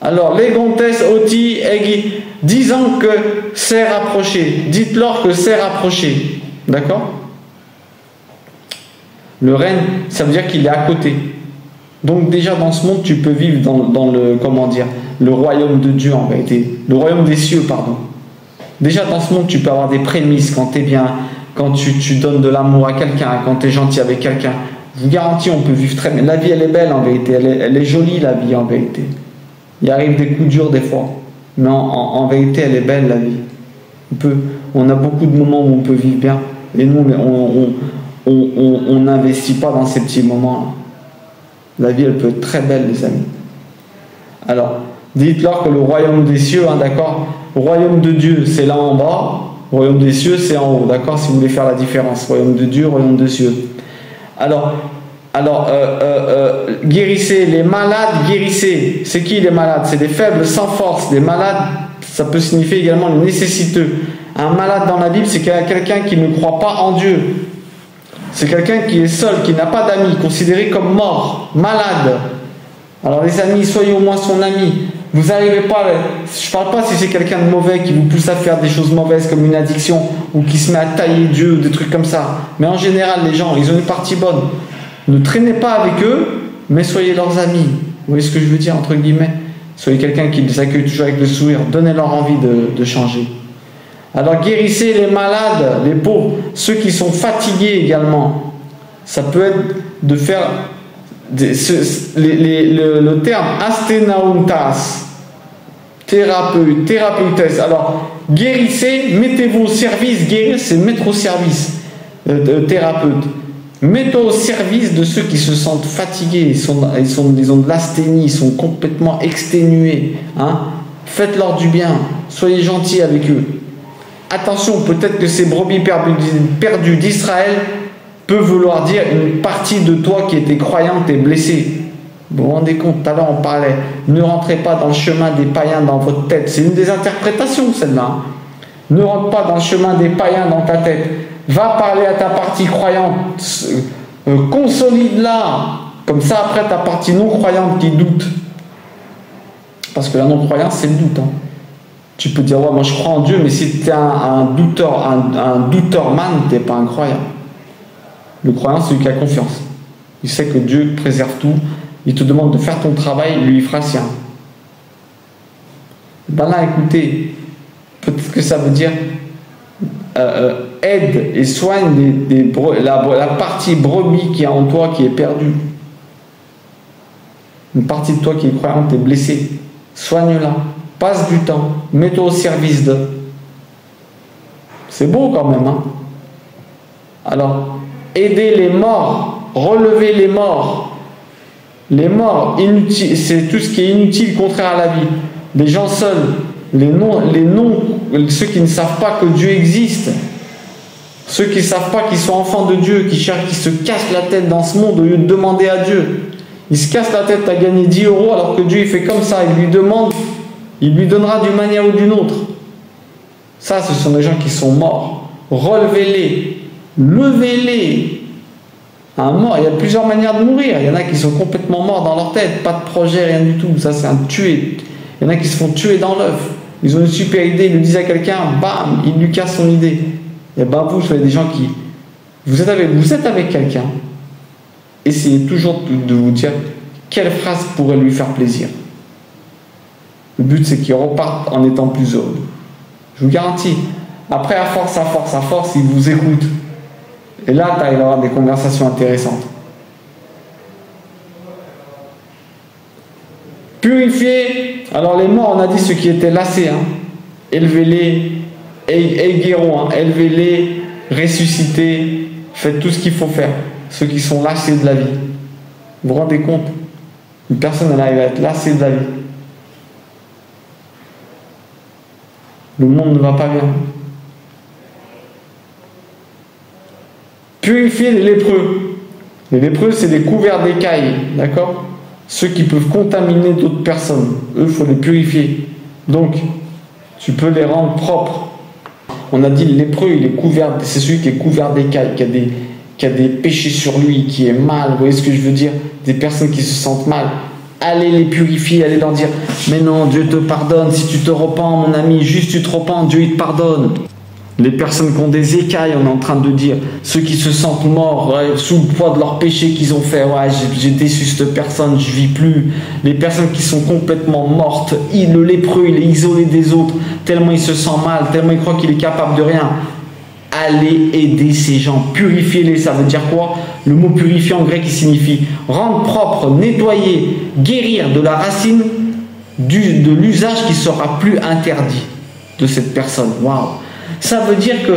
Alors, les gontes oti egi, disant que c'est rapproché. Dites-leur que c'est rapproché. D'accord ? Le règne, ça veut dire qu'il est à côté. Donc déjà dans ce monde, tu peux vivre dans le, comment dire, le royaume de Dieu en vérité. Le royaume des cieux, pardon. Déjà dans ce monde, tu peux avoir des prémices quand tu es bien, quand tu donnes de l'amour à quelqu'un, quand tu es gentil avec quelqu'un. Je vous garantis, on peut vivre très bien. La vie, elle est belle en vérité. Elle est jolie, la vie en vérité. Il arrive des coups durs des fois. Mais en vérité, elle est belle, la vie. On a beaucoup de moments où on peut vivre bien. Et nous, on n'investit pas dans ces petits moments-là. La vie, elle peut être très belle, les amis. Alors, dites-leur que le royaume des cieux, hein, d'accord ? Le royaume de Dieu, c'est là en bas. Le royaume des cieux, c'est en haut, d'accord ? Si vous voulez faire la différence. Royaume de Dieu, royaume des cieux. Alors, guérissez les malades, guérissez. C'est qui les malades ? C'est des faibles sans force. Les malades, ça peut signifier également les nécessiteux. Un malade dans la Bible, c'est quelqu'un qui ne croit pas en Dieu. C'est quelqu'un qui est seul, qui n'a pas d'amis, considéré comme mort, malade. Alors les amis, soyez au moins son ami. Vous n'arrivez pas, je ne parle pas si c'est quelqu'un de mauvais qui vous pousse à faire des choses mauvaises comme une addiction ou qui se met à tailler Dieu ou des trucs comme ça. Mais en général, les gens, ils ont une partie bonne. Ne traînez pas avec eux, mais soyez leurs amis. Vous voyez ce que je veux dire, entre guillemets ? Soyez quelqu'un qui les accueille toujours avec le sourire. Donnez-leur envie de changer. Alors guérissez les malades, les pauvres, ceux qui sont fatigués également. Ça peut être de faire le terme asténauntas, thérapeutes. Alors guérissez, mettez-vous au service. Guérir, c'est mettre au service. Thérapeute. Mettez au service de ceux qui se sentent fatigués. Ils ont de l'asthénie, ils sont complètement exténués. Hein. Faites-leur du bien. Soyez gentils avec eux. Attention, peut-être que ces brebis perdues d'Israël peuvent vouloir dire une partie de toi qui était croyante et blessée. Vous vous rendez compte, tout à l'heure on parlait, ne rentrez pas dans le chemin des païens dans votre tête. C'est une des interprétations celle-là. Ne rentre pas dans le chemin des païens dans ta tête. Va parler à ta partie croyante, consolide-la. Comme ça après ta partie non croyante qui doute. Parce que la non-croyance c'est le doute. Hein. Tu peux dire, ouais, moi je crois en Dieu, mais si tu es un douteur, un douteur man, tu n'es pas un croyant. Le croyant, c'est celui qui a confiance. Il sait que Dieu préserve tout. Il te demande de faire ton travail, lui, il fera sien. Ben là, écoutez, peut-être que ça veut dire aide et soigne la partie brebis qui est en toi, qui est perdue. Une partie de toi qui est croyante est blessée. Soigne-la. Passe du temps, mets-toi au service d'eux. C'est beau quand même, hein? Alors, aidez les morts, relevez les morts. Les morts, inutiles, c'est tout ce qui est inutile, contraire à la vie. Les gens seuls, ceux qui ne savent pas que Dieu existe, ceux qui ne savent pas qu'ils sont enfants de Dieu, qui se cassent la tête dans ce monde au lieu de demander à Dieu. Ils se cassent la tête à gagner 10 € alors que Dieu il fait comme ça, il lui demande. Il lui donnera d'une manière ou d'une autre. Ça, ce sont des gens qui sont morts. Relevez-les. Levez-les. Un mort, il y a plusieurs manières de mourir. Il y en a qui sont complètement morts dans leur tête. Pas de projet, rien du tout. Ça, c'est un tué. Il y en a qui se font tuer dans l'œuf. Ils ont une super idée, ils le disent à quelqu'un, bam, il lui casse son idée. Et ben vous, soyez des gens qui... Vous êtes avec quelqu'un. Essayez toujours de vous dire quelle phrase pourrait lui faire plaisir. Le but, c'est qu'il reparte en étant plus heureux. Je vous garantis. Après, à force, il vous écoute. Et là, tu arrives à avoir des conversations intéressantes. Purifiez. Alors les morts, on a dit ceux qui étaient lassés, hein. Élevez-les, guérons, hein. Élevez-les, ressuscitez, faites tout ce qu'il faut faire. Ceux qui sont lassés de la vie. Vous vous rendez compte? Une personne, elle arrive à être lassée de la vie. Le monde ne va pas bien. Purifiez les lépreux. Les lépreux, c'est des couverts d'écailles, d'accord? Ceux qui peuvent contaminer d'autres personnes. Eux, il faut les purifier. Donc, tu peux les rendre propres. On a dit le lépreux, il est couvert, c'est celui qui est couvert d'écailles, qui a des péchés sur lui, qui est mal. Vous voyez ce que je veux dire? Des personnes qui se sentent mal. Allez les purifier, allez leur dire, mais non, Dieu te pardonne, si tu te repens, mon ami, juste tu te repens, Dieu il te pardonne. Les personnes qui ont des écailles, on est en train de dire, ceux qui se sentent morts, sous le poids de leurs péchés qu'ils ont fait, ouais, j'ai déçu cette personne, je vis plus. Les personnes qui sont complètement mortes, le lépreux, il est isolé des autres, tellement il se sent mal, tellement il croit qu'il est capable de rien. Allez aider ces gens, purifiez-les, ça veut dire quoi? Le mot purifier en grec, il signifie rendre propre, nettoyer, guérir de la racine de l'usage qui sera plus interdit de cette personne. Waouh! Ça veut dire que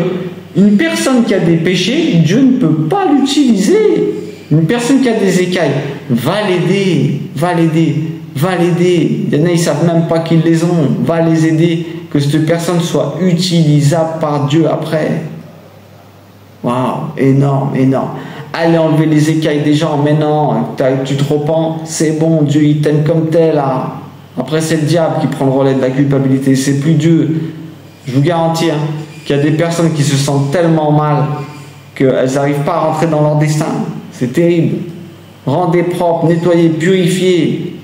une personne qui a des péchés, Dieu ne peut pas l'utiliser. Une personne qui a des écailles, va l'aider, va l'aider, va l'aider. Il y en a, ils ne savent même pas qu'ils les ont. Va les aider, que cette personne soit utilisable par Dieu après. Waouh, énorme, énorme. Allez enlever les écailles des gens. Mais non, tu te repens, c'est bon, Dieu il t'aime comme tel là. Après c'est le diable qui prend le relais de la culpabilité, c'est plus Dieu. Je vous garantis hein, qu'il y a des personnes qui se sentent tellement mal qu'elles n'arrivent pas à rentrer dans leur destin. C'est terrible. Rendez propre, nettoyez, purifiez,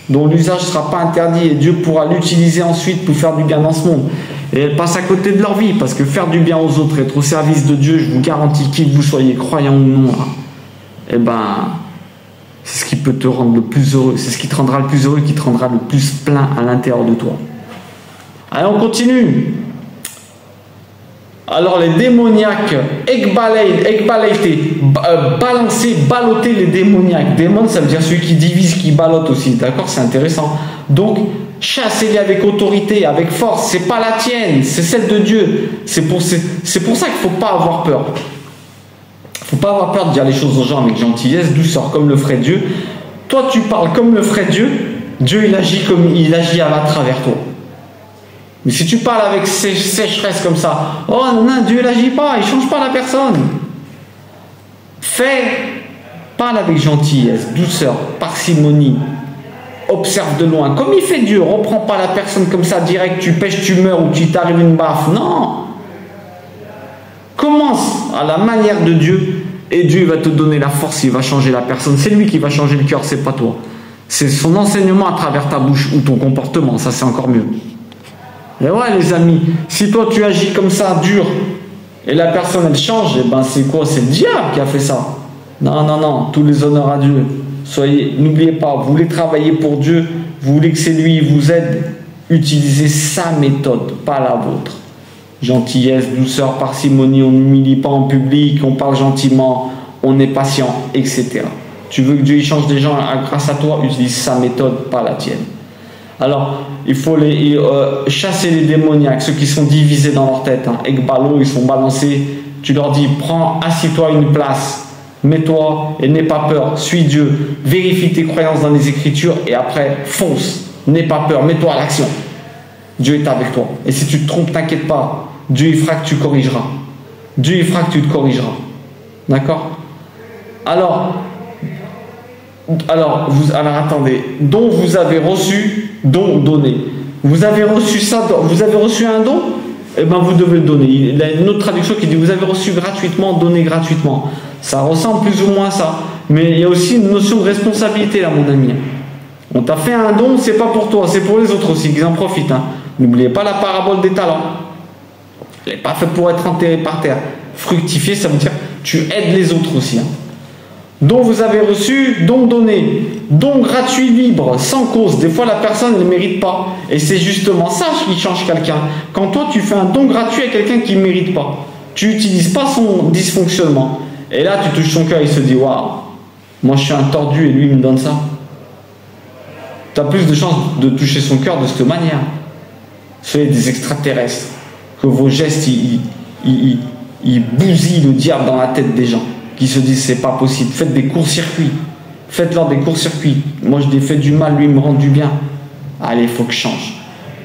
dont l'usage ne sera pas interdit et Dieu pourra l'utiliser ensuite pour faire du bien dans ce monde. Et elles passent à côté de leur vie, parce que faire du bien aux autres, être au service de Dieu, je vous garantis, qui que vous soyez, croyant ou non, là, eh ben, c'est ce qui peut te rendre le plus heureux, c'est ce qui te rendra le plus heureux, qui te rendra le plus plein à l'intérieur de toi. Allez, on continue. Alors les démoniaques, balancer, balloter les démoniaques. Démon, ça veut dire celui qui divise, qui ballotte aussi, d'accord? C'est intéressant. Donc, chassez-les avec autorité, avec force. C'est pas la tienne, c'est celle de Dieu. C'est pour ça qu'il ne faut pas avoir peur. Il ne faut pas avoir peur de dire les choses aux gens avec gentillesse, douceur, comme le ferait Dieu. Toi, tu parles comme le ferait Dieu. Dieu, il agit comme il agit à travers toi. Mais si tu parles avec sécheresse comme ça, oh non, Dieu n'agit pas, il ne change pas la personne. Parle avec gentillesse, douceur, parcimonie. Observe de loin, comme il fait Dieu. Reprends pas la personne comme ça direct, tu pêches, tu meurs ou tu t'arrives une baffe. Non. Commence à la manière de Dieu et Dieu va te donner la force, il va changer la personne. C'est lui qui va changer le cœur, c'est pas toi. C'est son enseignement à travers ta bouche ou ton comportement, ça c'est encore mieux. Et ouais les amis, si toi tu agis comme ça, dur, et la personne elle change, et ben c'est quoi? C'est le diable qui a fait ça. Non, non, non, tous les honneurs à Dieu. N'oubliez pas, vous voulez travailler pour Dieu, vous voulez que c'est lui qui vous aide, utilisez sa méthode, pas la vôtre. Gentillesse, douceur, parcimonie, on n'humilie pas en public, on parle gentiment, on est patient, etc. Tu veux que Dieu change des gens grâce à toi, utilise sa méthode, pas la tienne. Alors, il faut chasser les démoniaques, ceux qui sont divisés dans leur tête. Ekbalo, ils sont balancés. Tu leur dis, assis-toi à une place, mets-toi et n'aie pas peur, suis Dieu, vérifie tes croyances dans les Écritures et après, fonce, n'aie pas peur, mets-toi à l'action. Dieu est avec toi. Et si tu te trompes, t'inquiète pas, Dieu il fera que tu corrigeras. Dieu il fera que tu te corrigeras. D'accord? Alors attendez, dont vous avez reçu, don donné. Vous avez reçu ça, vous avez reçu un don, eh bien vous devez le donner. Il y a une autre traduction qui dit vous avez reçu gratuitement, donnez gratuitement. Ça ressemble plus ou moins à ça, mais il y a aussi une notion de responsabilité là mon ami. On t'a fait un don, c'est pas pour toi, c'est pour les autres aussi, qu'ils en profitent. N'oubliez pas la parabole des talents. Elle n'est pas faite pour être enterrée par terre. Fructifier, ça veut dire tu aides les autres aussi. Dont vous avez reçu, don donné, don gratuit, libre, sans cause. Des fois, la personne ne mérite pas. Et c'est justement ça qui change quelqu'un. Quand toi, tu fais un don gratuit à quelqu'un qui ne mérite pas, tu n'utilises pas son dysfonctionnement. Et là, tu touches son cœur, il se dit, waouh, moi je suis un tordu et lui, il me donne ça. tu as plus de chances de toucher son cœur de cette manière. Soyez des extraterrestres. Que vos gestes, ils bousillent le diable dans la tête des gens. Qui se disent, c'est pas possible. Faites des courts-circuits. Faites-leur des courts-circuits. Moi, je lui ai fait du mal, lui, il me rend du bien. Allez, il faut que je change.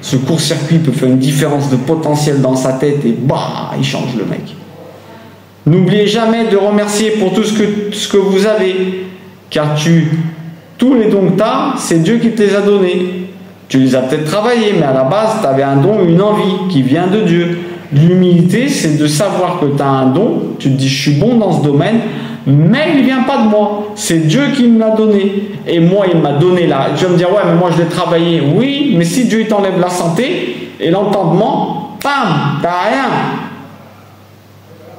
Ce court-circuit peut faire une différence de potentiel dans sa tête et bah, il change le mec. N'oubliez jamais de remercier pour tout ce que vous avez. Car tous les dons que tu as, c'est Dieu qui te les a donnés. Tu les as peut-être travaillés, mais à la base, tu avais un don, une envie qui vient de Dieu. L'humilité, c'est de savoir que tu as un don. Tu te dis, je suis bon dans ce domaine, mais il ne vient pas de moi. C'est Dieu qui me l'a donné. Et moi, il m'a donné là. Tu vas me dire, ouais, mais moi, je l'ai travaillé. Oui, mais si Dieu t'enlève la santé et l'entendement, bam, t'as rien.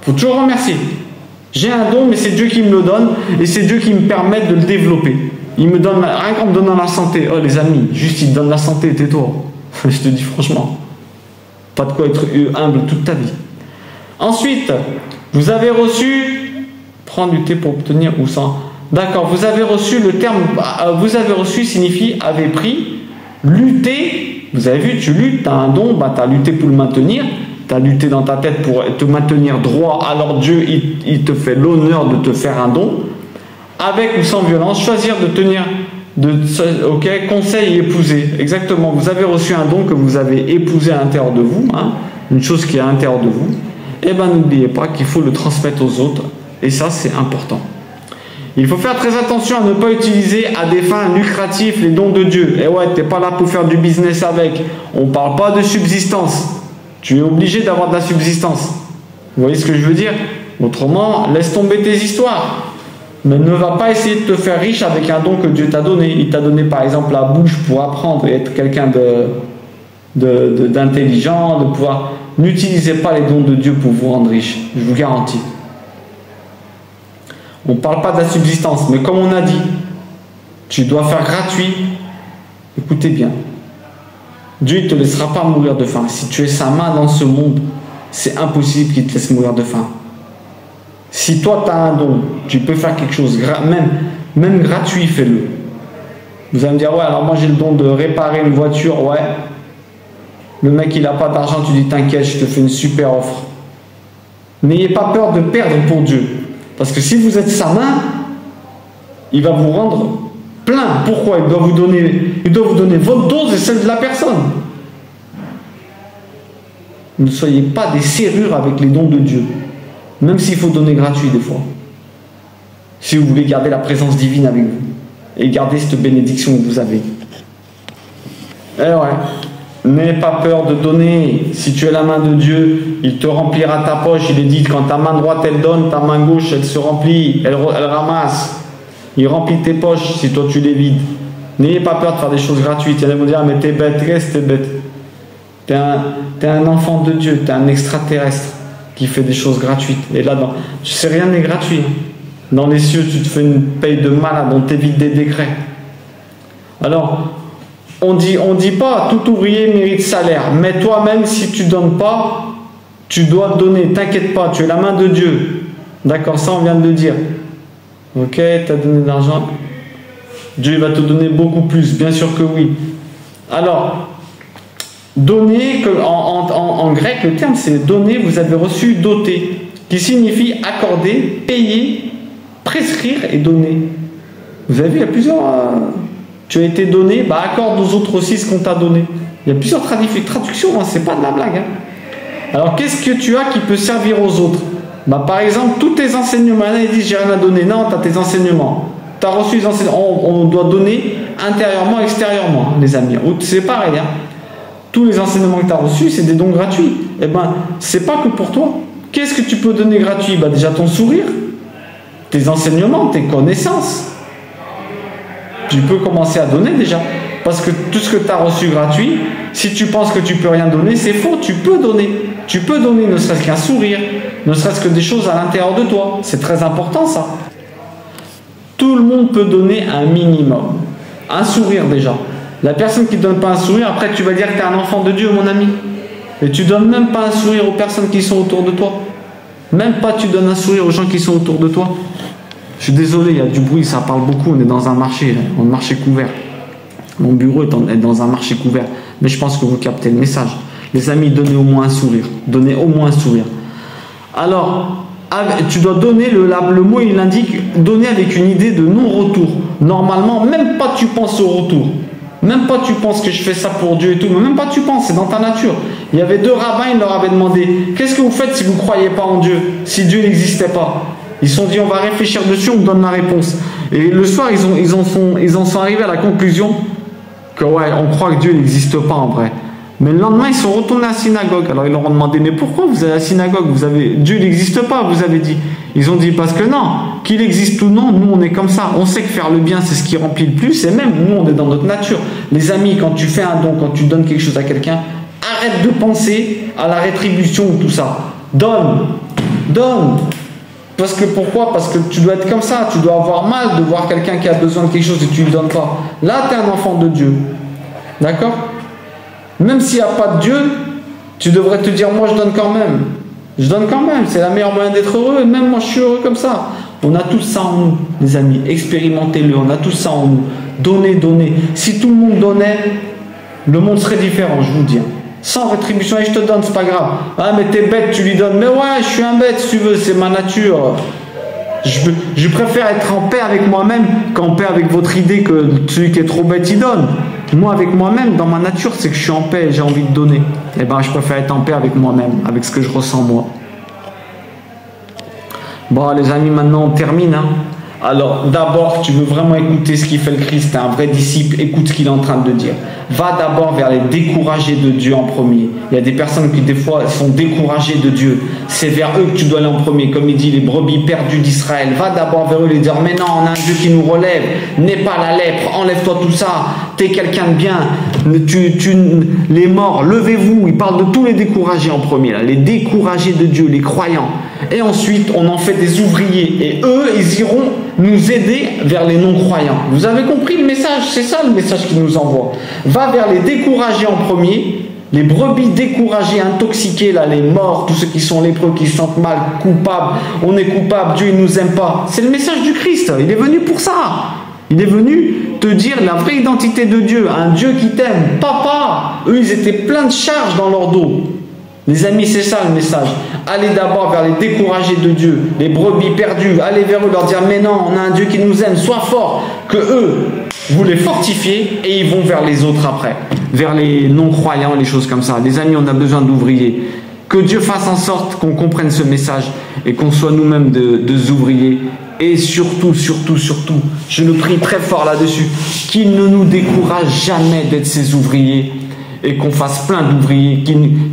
Faut toujours remercier. J'ai un don, mais c'est Dieu qui me le donne et c'est Dieu qui me permet de le développer. Il me donne, rien qu'en me donnant la santé. Oh les amis, juste il te donne la santé, tais-toi. Je te dis franchement. Pas de quoi être humble toute ta vie. Ensuite, vous avez reçu, prendre du thé pour obtenir ou sans. D'accord, vous avez reçu le terme, vous avez reçu signifie avez pris, lutter. Vous avez vu, tu luttes, tu as un don, tu as lutté pour le maintenir. Tu as lutté dans ta tête pour te maintenir droit, alors Dieu, il te fait l'honneur de te faire un don. Avec ou sans violence, choisir de tenir, conseil et épouser. Exactement, vous avez reçu un don que vous avez épousé à l'intérieur de vous, hein, une chose qui est à l'intérieur de vous. Eh bien, n'oubliez pas qu'il faut le transmettre aux autres, et ça, c'est important. Il faut faire très attention à ne pas utiliser à des fins lucratives les dons de Dieu. Et ouais, tu n'es pas là pour faire du business avec. On ne parle pas de subsistance. Tu es obligé d'avoir de la subsistance. Vous voyez ce que je veux dire? Autrement, laisse tomber tes histoires. Mais ne va pas essayer de te faire riche avec un don que Dieu t'a donné. Il t'a donné par exemple la bouche pour apprendre et être quelqu'un d'intelligent, de pouvoir... N'utilisez pas les dons de Dieu pour vous rendre riche. Je vous garantis. On ne parle pas de la subsistance, mais comme on a dit, tu dois faire gratuit. Écoutez bien. Dieu ne te laissera pas mourir de faim. Si tu es sa main dans ce monde, c'est impossible qu'il te laisse mourir de faim. Si toi tu as un don, tu peux faire quelque chose, même gratuit, fais-le. Vous allez me dire, ouais, alors moi j'ai le don de réparer une voiture, ouais. Le mec il n'a pas d'argent, tu dis t'inquiète, je te fais une super offre. N'ayez pas peur de perdre pour Dieu. Parce que si vous êtes sa main, il va vous rendre plein. Pourquoi? Il doit vous donner votre dose et celle de la personne. Ne soyez pas des serrures avec les dons de Dieu. Même s'il faut donner gratuit des fois. Si vous voulez garder la présence divine avec vous. Et garder cette bénédiction que vous avez. Eh ouais. N'aie pas peur de donner. Si tu es la main de Dieu, il te remplira ta poche. Il est dit, quand ta main droite elle donne, ta main gauche elle se remplit, elle ramasse. Il remplit tes poches si toi tu les vides. N'ayez pas peur de faire des choses gratuites. Il y en a qui vont dire, mais t'es bête, reste, t'es bête. T'es un enfant de Dieu, t'es un extraterrestre qui fait des choses gratuites. Et là, tu sais, rien n'est gratuit. Dans les cieux, tu te fais une paye de malade, on t'évite des décrets. Alors, on dit pas tout ouvrier mérite salaire, mais toi-même, si tu donnes pas, tu dois donner. T'inquiète pas, tu es la main de Dieu. D'accord, ça on vient de le dire. Ok, tu as donné de l'argent. Dieu va te donner beaucoup plus, bien sûr que oui. Alors, donner, en grec, le terme c'est donner, vous avez reçu doter, qui signifie accorder, payer, prescrire et donner. Vous avez vu, il y a plusieurs... tu as été donné, accorde aux autres aussi ce qu'on t'a donné. Il y a plusieurs traductions, hein, c'est pas de la blague. Hein. Alors, qu'est-ce que tu as qui peut servir aux autres? Par exemple, tous tes enseignements, ils disent j'ai rien à donner. Non, tu as tes enseignements. Tu as reçu les enseignements. On doit donner intérieurement, extérieurement, les amis. C'est pareil. Hein. Tous les enseignements que tu as reçus, c'est des dons gratuits. C'est pas que pour toi. Qu'est-ce que tu peux donner gratuit? Déjà ton sourire, tes enseignements, tes connaissances. Tu peux commencer à donner déjà. Parce que tout ce que tu as reçu gratuit, si tu penses que tu peux rien donner, c'est faux. Tu peux donner. Tu peux donner ne serait-ce qu'un sourire, ne serait-ce que des choses à l'intérieur de toi. C'est très important ça. Tout le monde peut donner un minimum. Un sourire déjà. La personne qui ne donne pas un sourire, après tu vas dire que tu es un enfant de Dieu, mon ami. Et tu ne donnes même pas un sourire aux personnes qui sont autour de toi. Même pas tu donnes un sourire aux gens qui sont autour de toi. Je suis désolé, il y a du bruit, ça parle beaucoup, on est dans un marché, un marché couvert. Mon bureau est dans un marché couvert. Mais je pense que vous captez le message. Les amis, donnez au moins un sourire. Donnez au moins un sourire. Alors, tu dois donner, le mot il indique, donner avec une idée de non-retour. Normalement, même pas tu penses au retour. Même pas tu penses que je fais ça pour Dieu et tout. Même pas tu penses, c'est dans ta nature. Il y avait 2 rabbins, ils leur avaient demandé, qu'est-ce que vous faites si vous ne croyez pas en Dieu? Si Dieu n'existait pas? Ils se sont dit, on va réfléchir dessus, on me donne la réponse. Et le soir, ils en sont arrivés à la conclusion que ouais, on croit que Dieu n'existe pas en vrai. Mais le lendemain, ils sont retournés à la synagogue. Alors ils leur ont demandé, mais pourquoi vous allez à la synagogue? Dieu n'existe pas, vous avez dit. Ils ont dit, parce que non, qu'il existe ou non, nous on est comme ça. On sait que faire le bien, c'est ce qui remplit le plus. Et même, nous on est dans notre nature. Les amis, quand tu fais un don, quand tu donnes quelque chose à quelqu'un, arrête de penser à la rétribution ou tout ça. Donne. Parce que pourquoi? Parce que tu dois être comme ça. Tu dois avoir mal de voir quelqu'un qui a besoin de quelque chose et tu ne lui donnes pas. Là, tu es un enfant de Dieu. D'accord? Même s'il n'y a pas de Dieu, tu devrais te dire, moi je donne quand même. Je donne quand même, c'est la meilleure moyen d'être heureux. Et même moi je suis heureux comme ça. On a tout ça en nous, les amis. Expérimentez-le, on a tout ça en nous. Donnez. Si tout le monde donnait, le monde serait différent, je vous le dis. Sans rétribution, et je te donne, c'est pas grave. Ah mais t'es bête, tu lui donnes. Mais ouais, je suis un bête si tu veux, c'est ma nature. Je préfère être en paix avec moi-même qu'en paix avec votre idée que celui qui est trop bête il donne. Moi avec moi-même, dans ma nature, c'est que je suis en paix et j'ai envie de donner. Eh ben je préfère être en paix avec moi-même, avec ce que je ressens moi. Bon les amis, maintenant on termine. Alors d'abord, tu veux vraiment écouter ce qu'il fait le Christ, t'es un vrai disciple, écoute ce qu'il est en train de dire. Va d'abord vers les découragés de Dieu en premier. Il y a des personnes qui des fois sont découragées de Dieu. C'est vers eux que tu dois aller en premier. Comme il dit, les brebis perdues d'Israël. Va d'abord vers eux et leur dire, mais non, on a un Dieu qui nous relève. N'aie pas la lèpre, enlève-toi tout ça. T'es quelqu'un de bien. Les morts, levez-vous. Il parle de tous les découragés en premier. Là. Les découragés de Dieu, les croyants. Et ensuite, on en fait des ouvriers. Et eux, ils iront nous aider vers les non-croyants. Vous avez compris le message? C'est ça le message qu'il nous envoie. Va vers les découragés en premier, les brebis découragées, intoxiquées, là, les morts, tous ceux qui sont lépreux, qui se sentent mal, coupables. On est coupable, Dieu il nous aime pas. C'est le message du Christ. Il est venu pour ça. Il est venu te dire la vraie identité de Dieu. Un Dieu qui t'aime. Papa. Eux, ils étaient pleins de charges dans leur dos. Les amis, c'est ça le message. Allez d'abord vers les découragés de Dieu, les brebis perdues. Allez vers eux, leur dire, mais non, on a un Dieu qui nous aime. Sois fort. Que eux, vous les fortifiez et ils vont vers les autres après. Vers les non-croyants, les choses comme ça. Les amis, on a besoin d'ouvriers. Que Dieu fasse en sorte qu'on comprenne ce message et qu'on soit nous-mêmes des ouvriers. Et surtout, je le prie très fort là-dessus, qu'il ne nous décourage jamais d'être ces ouvriers. Et qu'on fasse plein d'ouvriers,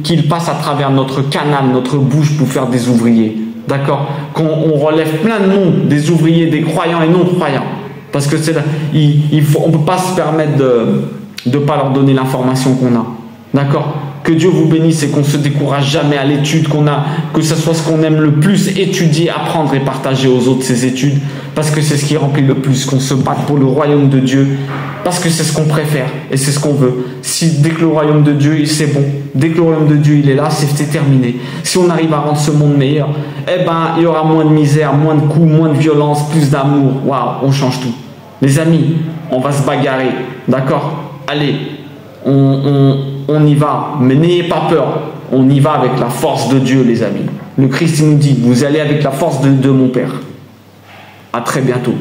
qu'ils passent à travers notre canal, notre bouche pour faire des ouvriers. D'accord? Qu'on relève plein de monde, des ouvriers, des croyants et non-croyants. Parce que c'est là, on ne peut pas se permettre de ne pas leur donner l'information qu'on a. D'accord? Que Dieu vous bénisse et qu'on ne se décourage jamais à l'étude qu'on a, que ce soit ce qu'on aime le plus, étudier, apprendre et partager aux autres ces études, parce que c'est ce qui remplit le plus, qu'on se batte pour le royaume de Dieu, parce que c'est ce qu'on préfère et c'est ce qu'on veut. Dès que le royaume de Dieu, c'est bon, dès que le royaume de Dieu il est là, c'est terminé. Si on arrive à rendre ce monde meilleur, eh ben, il y aura moins de misère, moins de coups, moins de violence, plus d'amour. Waouh, on change tout. Les amis, on va se bagarrer, d'accord? Allez, on y va, mais n'ayez pas peur. On y va avec la force de Dieu, les amis. Le Christ nous dit, vous allez avec la force de mon Père. À très bientôt.